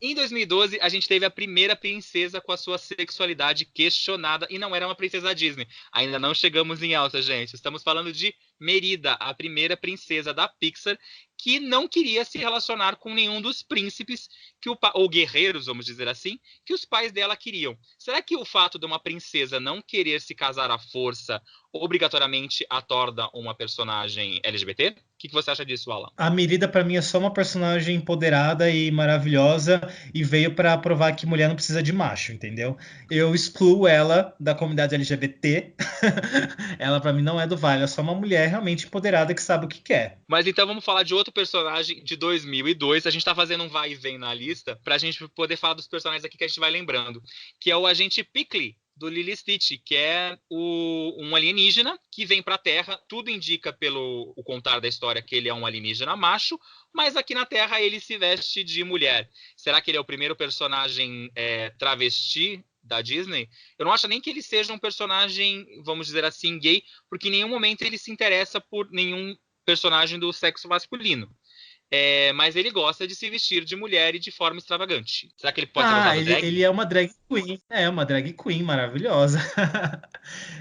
S3: Em 2012, a gente teve a primeira princesa com a sua sexualidade questionada, e não era uma princesa Disney. Ainda não chegamos em alta, gente. Estamos falando de Merida, a primeira princesa da Pixar, que não queria se relacionar com nenhum dos príncipes ou guerreiros, vamos dizer assim, que os pais dela queriam. Será que o fato de uma princesa não querer se casar à força obrigatoriamente a torna uma personagem LGBT? O que você acha disso, Alan?
S2: A Merida, pra mim, é só uma personagem empoderada e maravilhosa e veio pra provar que mulher não precisa de macho, entendeu? Eu excluo ela da comunidade LGBT. Ela, pra mim, não é do vale. Ela é só uma mulher realmente empoderada que sabe o que quer.
S3: Mas então vamos falar de outro personagem de 2002. A gente tá fazendo um vai e vem na lista pra gente poder falar dos personagens aqui que a gente vai lembrando. Que é o agente Pickley, do Lilo e Stitch, que é um alienígena que vem para a Terra. Tudo indica pelo o contar da história que ele é um alienígena macho, mas aqui na Terra ele se veste de mulher. Será que ele é o primeiro personagem travesti da Disney? Eu não acho nem que ele seja um personagem, vamos dizer assim, gay, porque em nenhum momento ele se interessa por nenhum personagem do sexo masculino. Mas ele gosta de se vestir de mulher e de forma extravagante. Será que ele pode ser usado drag?
S2: Ele é uma drag queen. É, uma drag queen maravilhosa.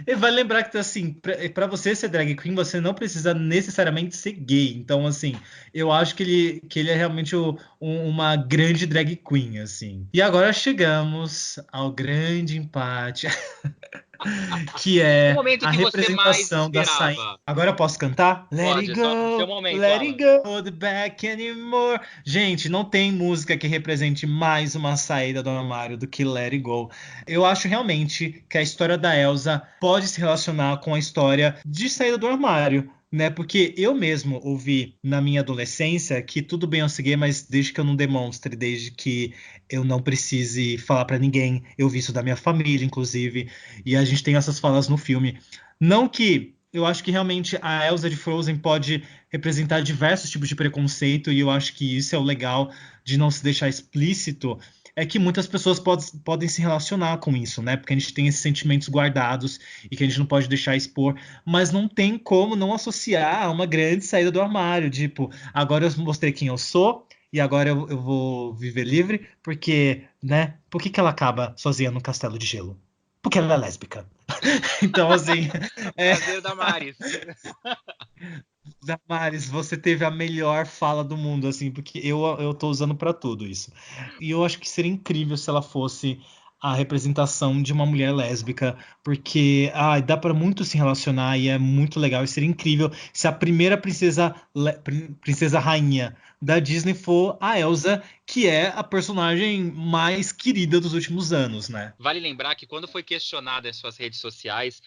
S2: E vai lembrar que, assim, pra você ser drag queen, você não precisa necessariamente ser gay. Então, assim, eu acho que ele é realmente uma grande drag queen, assim. E agora chegamos ao grande empate. Que
S3: O
S2: é
S3: momento
S2: a
S3: que você mais
S2: representação da saída.
S3: esperava.
S2: Agora eu posso cantar? Let it
S3: Pode, seu
S2: go,
S3: momento,
S2: let it
S3: Alan.
S2: go, hold it back anymore. Gente, não tem música que represente mais uma saída do armário do que Let It Go. Eu acho realmente que a história da Elsa pode se relacionar com a história de saída do armário. Né? Porque eu mesmo ouvi na minha adolescência que tudo bem eu ser gay, mas desde que eu não demonstre, desde que eu não precise falar pra ninguém, eu vi isso da minha família, inclusive, e a gente tem essas falas no filme. Não que eu acho que realmente a Elsa de Frozen pode representar diversos tipos de preconceito, e eu acho que isso é o legal de não se deixar explícito, é que muitas pessoas podem se relacionar com isso, né? Porque a gente tem esses sentimentos guardados e que a gente não pode deixar expor, mas não tem como não associar a uma grande saída do armário. Tipo, agora eu mostrei quem eu sou e agora eu vou viver livre, porque, né? Por que ela acaba sozinha no castelo de gelo? Porque ela é lésbica. Então, assim.
S3: Prazer, Damares.
S2: Damares, você teve a melhor fala do mundo, assim, porque eu tô usando pra tudo isso. E eu acho que seria incrível se ela fosse a representação de uma mulher lésbica, porque dá pra muito se relacionar e é muito legal. E seria incrível se a primeira princesa rainha da Disney for a Elsa, que é a personagem mais querida dos últimos anos, né?
S3: Vale lembrar que quando foi questionada em suas redes sociais,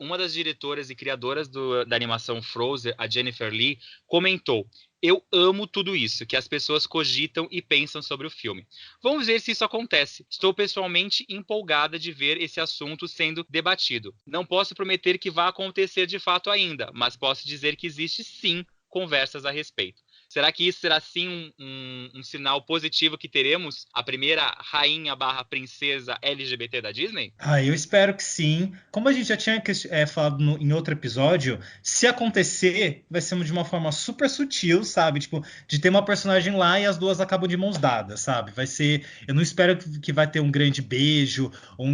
S3: uma das diretoras e criadoras da animação Frozen, a Jennifer Lee, comentou: "Eu amo tudo isso que as pessoas cogitam e pensam sobre o filme. Vamos ver se isso acontece. Estou pessoalmente empolgada de ver esse assunto sendo debatido. Não posso prometer que vá acontecer de fato ainda, mas posso dizer que existe sim conversas a respeito." Será que isso será sim um sinal positivo que teremos a primeira rainha / princesa LGBT da Disney?
S2: Eu espero que sim. Como a gente já tinha falado em outro episódio, se acontecer, vai ser de uma forma super sutil, sabe? Tipo, de ter uma personagem lá e as duas acabam de mãos dadas, sabe? Vai ser. Eu não espero que vai ter um grande beijo ou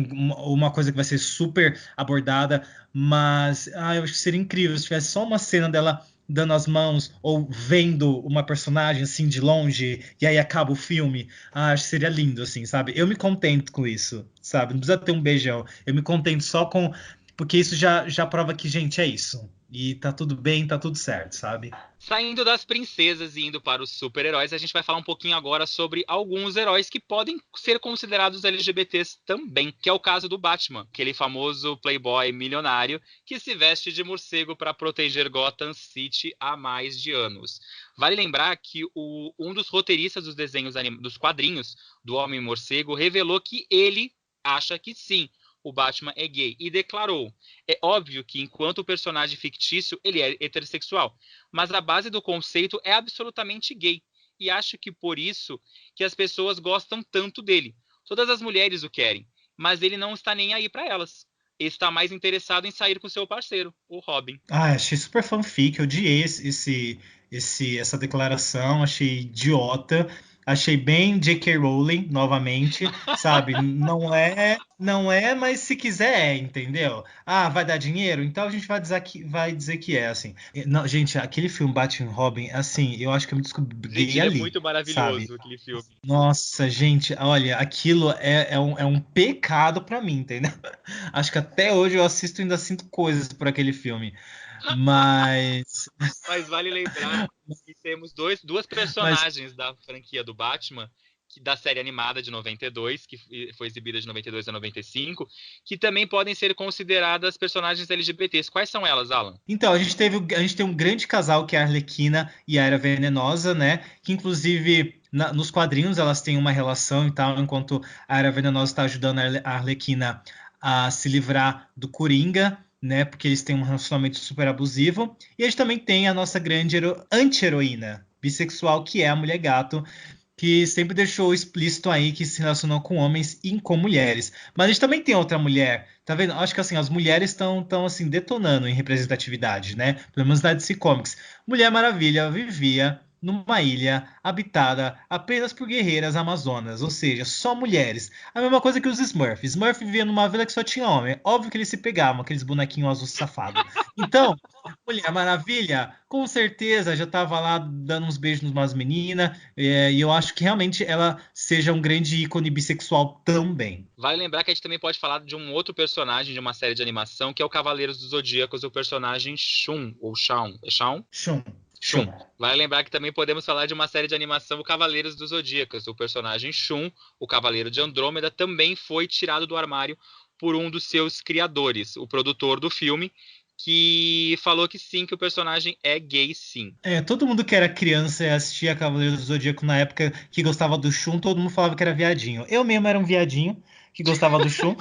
S2: uma coisa que vai ser super abordada, mas eu acho que seria incrível se tivesse só uma cena dela dando as mãos ou vendo uma personagem assim de longe e aí acaba o filme. Acho que seria lindo, assim, sabe? Eu me contento com isso, sabe? Não precisa ter um beijão. Eu me contento só com. Porque isso já prova que, gente, é isso. E tá tudo bem, tá tudo certo, sabe?
S3: Saindo das princesas e indo para os super-heróis, a gente vai falar um pouquinho agora sobre alguns heróis que podem ser considerados LGBTs também, que é o caso do Batman, aquele famoso playboy milionário que se veste de morcego para proteger Gotham City há mais de anos. Vale lembrar que um dos roteiristas dos desenhos dos quadrinhos do Homem-Morcego revelou que ele acha que sim, o Batman é gay e declarou: "É óbvio que enquanto o personagem fictício ele é heterossexual, mas a base do conceito é absolutamente gay e acho que por isso que as pessoas gostam tanto dele. Todas as mulheres o querem, mas ele não está nem aí para elas. Ele está mais interessado em sair com seu parceiro, o Robin."
S2: Achei super fanfic, eu odiei essa declaração, achei idiota. Achei bem J.K. Rowling, novamente, sabe? Não é, mas se quiser é, entendeu? Ah, vai dar dinheiro? Então a gente vai dizer que é, assim. Não, gente, aquele filme Batman e Robin, assim, eu acho que eu me
S3: Gente,
S2: descobri
S3: ele é
S2: ali,
S3: muito
S2: sabe?
S3: maravilhoso, aquele filme.
S2: Nossa, gente, olha, aquilo é um pecado pra mim, entendeu? Acho que até hoje eu assisto e ainda sinto coisas por aquele filme. Mas,
S3: Mas vale lembrar que temos duas
S2: mas
S3: personagens da franquia do Batman, da série animada de 92, que foi exibida de 92 a 95, que também podem ser consideradas personagens LGBTs. Quais são elas, Alan?
S2: Então, a gente tem um grande casal que é a Arlequina e a Era Venenosa, né? Que inclusive nos quadrinhos elas têm uma relação e tal, enquanto a Era Venenosa está ajudando a Arlequina a se livrar do Coringa, né? Porque eles têm um relacionamento super abusivo. E a gente também tem a nossa grande anti-heroína bissexual, que é a Mulher Gato, que sempre deixou explícito aí que se relacionou com homens e com mulheres. Mas a gente também tem outra mulher, tá vendo? Acho que assim, as mulheres estão assim detonando em representatividade, né? Pelo menos na DC Comics. Mulher Maravilha vivia numa ilha habitada apenas por guerreiras amazonas, ou seja, só mulheres. A mesma coisa que os Smurfs. Smurf vivia numa vila que só tinha homem. Óbvio que eles se pegavam, aqueles bonequinhos azul safado. Então, Mulher Maravilha, com certeza já estava lá dando uns beijos numas meninas, e eu acho que realmente ela seja um grande ícone bissexual também.
S3: Vale lembrar que a gente também pode falar de um outro personagem de uma série de animação, que é o Cavaleiros dos Zodíacos, o personagem Shun, ou Shaun. É Shaun?
S2: Shun,
S3: Shun.
S2: Shun.
S3: Vale lembrar que também podemos falar de uma série de animação, o Cavaleiros dos Zodíacos. O personagem Shun, o Cavaleiro de Andrômeda, também foi tirado do armário por um dos seus criadores, o produtor do filme, que falou que sim, que o personagem é gay, sim.
S2: Todo mundo que era criança e assistia Cavaleiros do Zodíaco na época que gostava do Shun, todo mundo falava que era viadinho. Eu mesmo era um viadinho que gostava do Shun,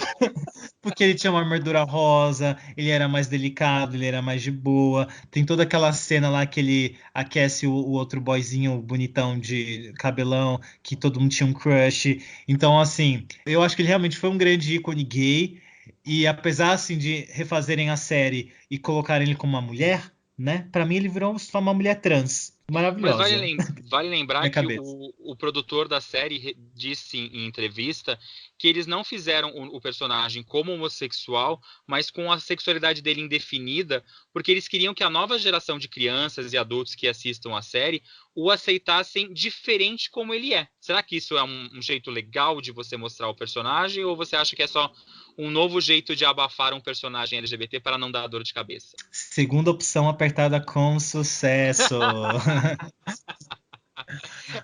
S2: porque ele tinha uma armadura rosa, ele era mais delicado, ele era mais de boa. Tem toda aquela cena lá que ele aquece o outro boyzinho bonitão de cabelão, que todo mundo tinha um crush. Então, assim, eu acho que ele realmente foi um grande ícone gay. E apesar, assim, de refazerem a série e colocarem ele como uma mulher, né? Pra mim ele virou só uma mulher trans.
S3: Mas vale,
S2: Maravilhosa.
S3: vale lembrar
S2: Minha
S3: que
S2: cabeça.
S3: o produtor da série disse em entrevista que eles não fizeram o personagem como homossexual, mas com a sexualidade dele indefinida, porque eles queriam que a nova geração de crianças e adultos que assistam a série o aceitassem diferente como ele é. Será que isso é um jeito legal de você mostrar o personagem, ou você acha que é só um novo jeito de abafar um personagem LGBT para não dar dor de cabeça?
S2: Segunda opção apertada com sucesso.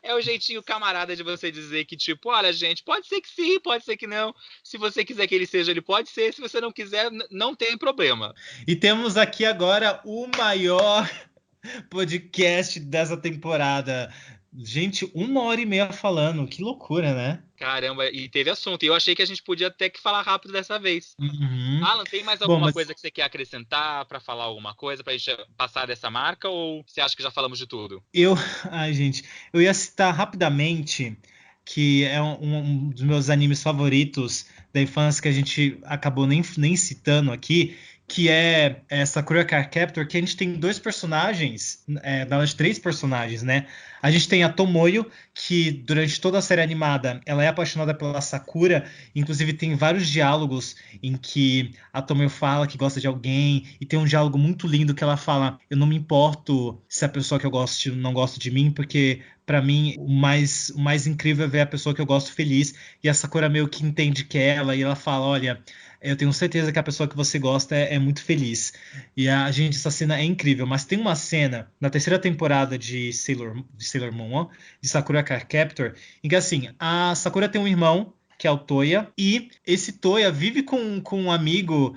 S3: É o jeitinho camarada de você dizer que, tipo, olha, gente, pode ser que sim, pode ser que não. Se você quiser que ele seja, ele pode ser. Se você não quiser, não tem problema.
S2: E temos aqui agora o maior podcast dessa temporada. Gente, 1 hora e meia falando. Que loucura, né?
S3: Caramba, e teve assunto. E eu achei que a gente podia até que falar rápido dessa vez.
S2: Uhum.
S3: Alan, tem mais
S2: Bom,
S3: alguma
S2: mas
S3: coisa que você quer acrescentar para falar alguma coisa, pra gente passar dessa marca? Ou você acha que já falamos de tudo?
S2: eu. Ai, gente. Eu ia citar rapidamente que é um dos meus animes favoritos da infância que a gente acabou nem citando aqui, que é Sakura Card Captor, que a gente tem dois personagens, na verdade, três personagens, né? A gente tem a Tomoyo, que durante toda a série animada ela é apaixonada pela Sakura, inclusive tem vários diálogos em que a Tomoyo fala que gosta de alguém, e tem um diálogo muito lindo que ela fala: eu não me importo se a pessoa que eu gosto não gosta de mim, porque pra mim o mais incrível é ver a pessoa que eu gosto feliz, e a Sakura meio que entende que é ela, e ela fala: olha, eu tenho certeza que a pessoa que você gosta é muito feliz. E gente, essa cena é incrível. Mas tem uma cena na terceira temporada de Sailor Moon, ó, de Sakura Card Captor, em que assim, a Sakura tem um irmão, que é o Toya, e esse Toya vive com um amigo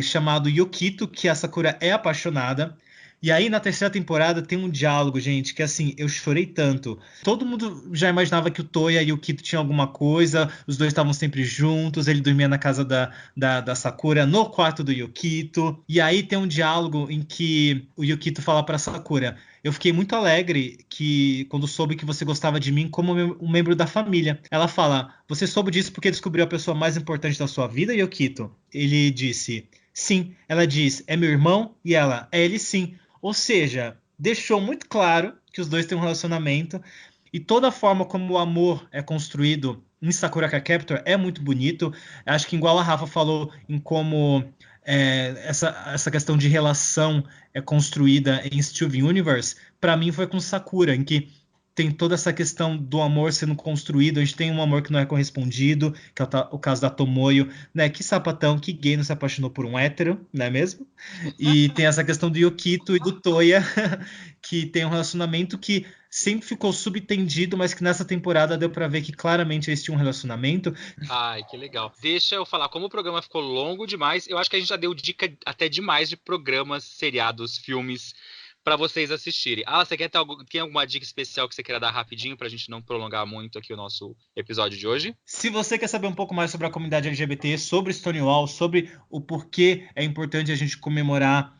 S2: chamado Yukito, que a Sakura é apaixonada. E aí, na terceira temporada, tem um diálogo, gente, que assim, eu chorei tanto. Todo mundo já imaginava que o Toya e o Kito tinham alguma coisa, os dois estavam sempre juntos, ele dormia na casa da Sakura, no quarto do Yukito. E aí tem um diálogo em que o Yukito fala pra Sakura: eu fiquei muito alegre que quando soube que você gostava de mim como um membro da família. Ela fala: você soube disso porque descobriu a pessoa mais importante da sua vida, Yukito? Ele disse: sim. Ela diz: é meu irmão? E ela: é ele sim. Ou seja, deixou muito claro que os dois têm um relacionamento. E toda a forma como o amor é construído em Sakura Card Captor é muito bonito. Acho que igual a Rafa falou em como essa questão de relação é construída em Steven Universe, para mim foi com Sakura, em que tem toda essa questão do amor sendo construído. A gente tem um amor que não é correspondido, que é o caso da Tomoyo, né? Que sapatão, que gay não se apaixonou por um hétero, não é mesmo? E tem essa questão do Yukito e do Toya, que tem um relacionamento que sempre ficou subtendido, mas que nessa temporada deu pra ver que claramente eles tinham um relacionamento.
S3: Ai, que legal. Deixa eu falar, como o programa ficou longo demais, eu acho que a gente já deu dica até demais de programas, seriados, filmes para vocês assistirem. Você tem alguma dica especial que você queira dar rapidinho pra gente não prolongar muito aqui o nosso episódio de hoje?
S2: Se você quer saber um pouco mais sobre a comunidade LGBT, sobre Stonewall, sobre o porquê é importante a gente comemorar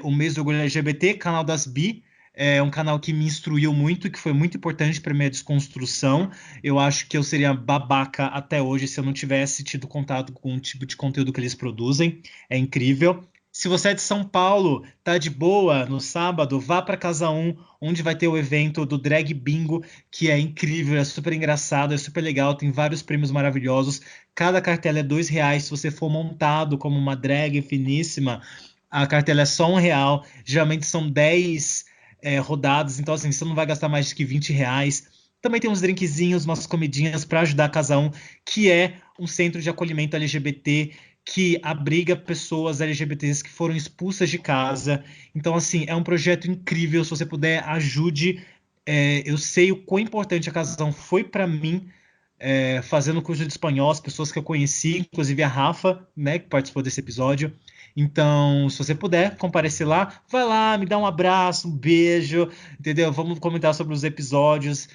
S2: o mês do orgulho LGBT, canal das Bi, é um canal que me instruiu muito e que foi muito importante para minha desconstrução. Eu acho que eu seria babaca até hoje se eu não tivesse tido contato com o tipo de conteúdo que eles produzem. É incrível. Se você é de São Paulo, tá de boa no sábado, vá para Casa 1, onde vai ter o evento do Drag Bingo, que é incrível, é super engraçado, é super legal, tem vários prêmios maravilhosos. Cada cartela é R$2. Se você for montado como uma drag finíssima, a cartela é só R$1. Geralmente são 10 rodadas, então assim, você não vai gastar mais que R$20. Também tem uns drinkzinhos, umas comidinhas para ajudar a Casa 1, que é um centro de acolhimento LGBT, que abriga pessoas LGBTs que foram expulsas de casa. Então, assim, é um projeto incrível. Se você puder, ajude. Eu sei o quão importante a Casa 1 foi para mim, fazendo curso de espanhol, as pessoas que eu conheci, inclusive a Rafa, né, que participou desse episódio. Então, se você puder comparecer lá, vai lá, me dá um abraço, um beijo, entendeu? Vamos comentar sobre os episódios.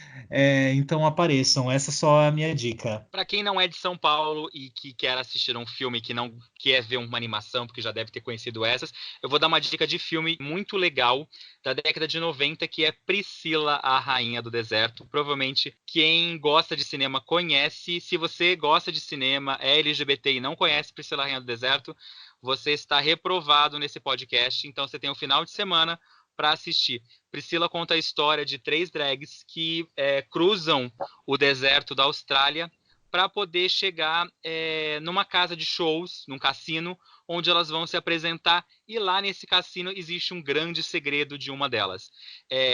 S2: Então apareçam, essa só é a minha dica.
S3: Para quem não é de São Paulo e que quer assistir um filme, que não quer ver uma animação, porque já deve ter conhecido essas, eu vou dar uma dica de filme muito legal da década de 90, que é Priscila, a Rainha do Deserto. Provavelmente quem gosta de cinema conhece. Se você gosta de cinema, é LGBT e não conhece Priscila, a Rainha do Deserto, você está reprovado nesse podcast. Então você tem um final de semana para assistir. Priscila conta a história de 3 drags que cruzam o deserto da Austrália para poder chegar numa casa de shows, num cassino, onde elas vão se apresentar. E lá nesse cassino existe um grande segredo de uma delas.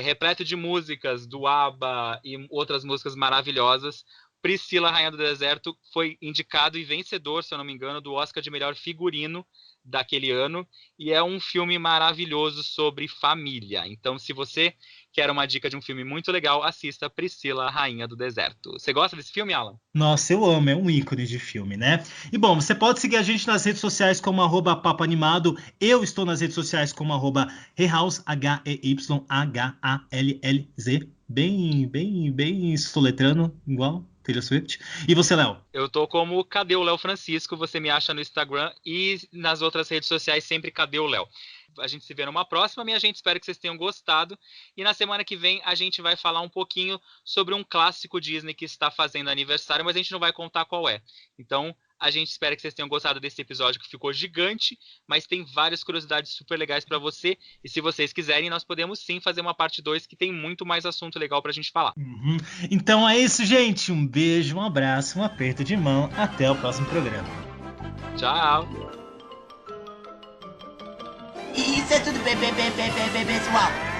S3: Repleto de músicas do ABBA e outras músicas maravilhosas. Priscila, Rainha do Deserto, foi indicado e vencedor, se eu não me engano, do Oscar de melhor figurino daquele ano, e é um filme maravilhoso sobre família. Então, se você quer uma dica de um filme muito legal, assista Priscila, Rainha do Deserto. Você gosta desse filme, Alan?
S2: Nossa, eu amo, é um ícone de filme, né? E bom, você pode seguir a gente nas redes sociais como @papoanimado. Eu estou nas redes sociais como @Rehouse, HEYHALLZ. Bem soletrando, igual Taylor Swift. E você, Léo?
S3: Eu tô como Cadê o Léo Francisco? Você me acha no Instagram e nas outras redes sociais sempre Cadê o Léo? A gente se vê numa próxima, minha gente. Espero que vocês tenham gostado. E na semana que vem a gente vai falar um pouquinho sobre um clássico Disney que está fazendo aniversário, mas a gente não vai contar qual é. Então, a gente espera que vocês tenham gostado desse episódio que ficou gigante, mas tem várias curiosidades super legais para você. E se vocês quiserem, nós podemos sim fazer uma parte 2 que tem muito mais assunto legal pra gente falar.
S2: Então é isso, gente. Um beijo, um abraço, um aperto de mão. Até o próximo programa.
S3: Tchau!
S5: Isso é tudo, pessoal.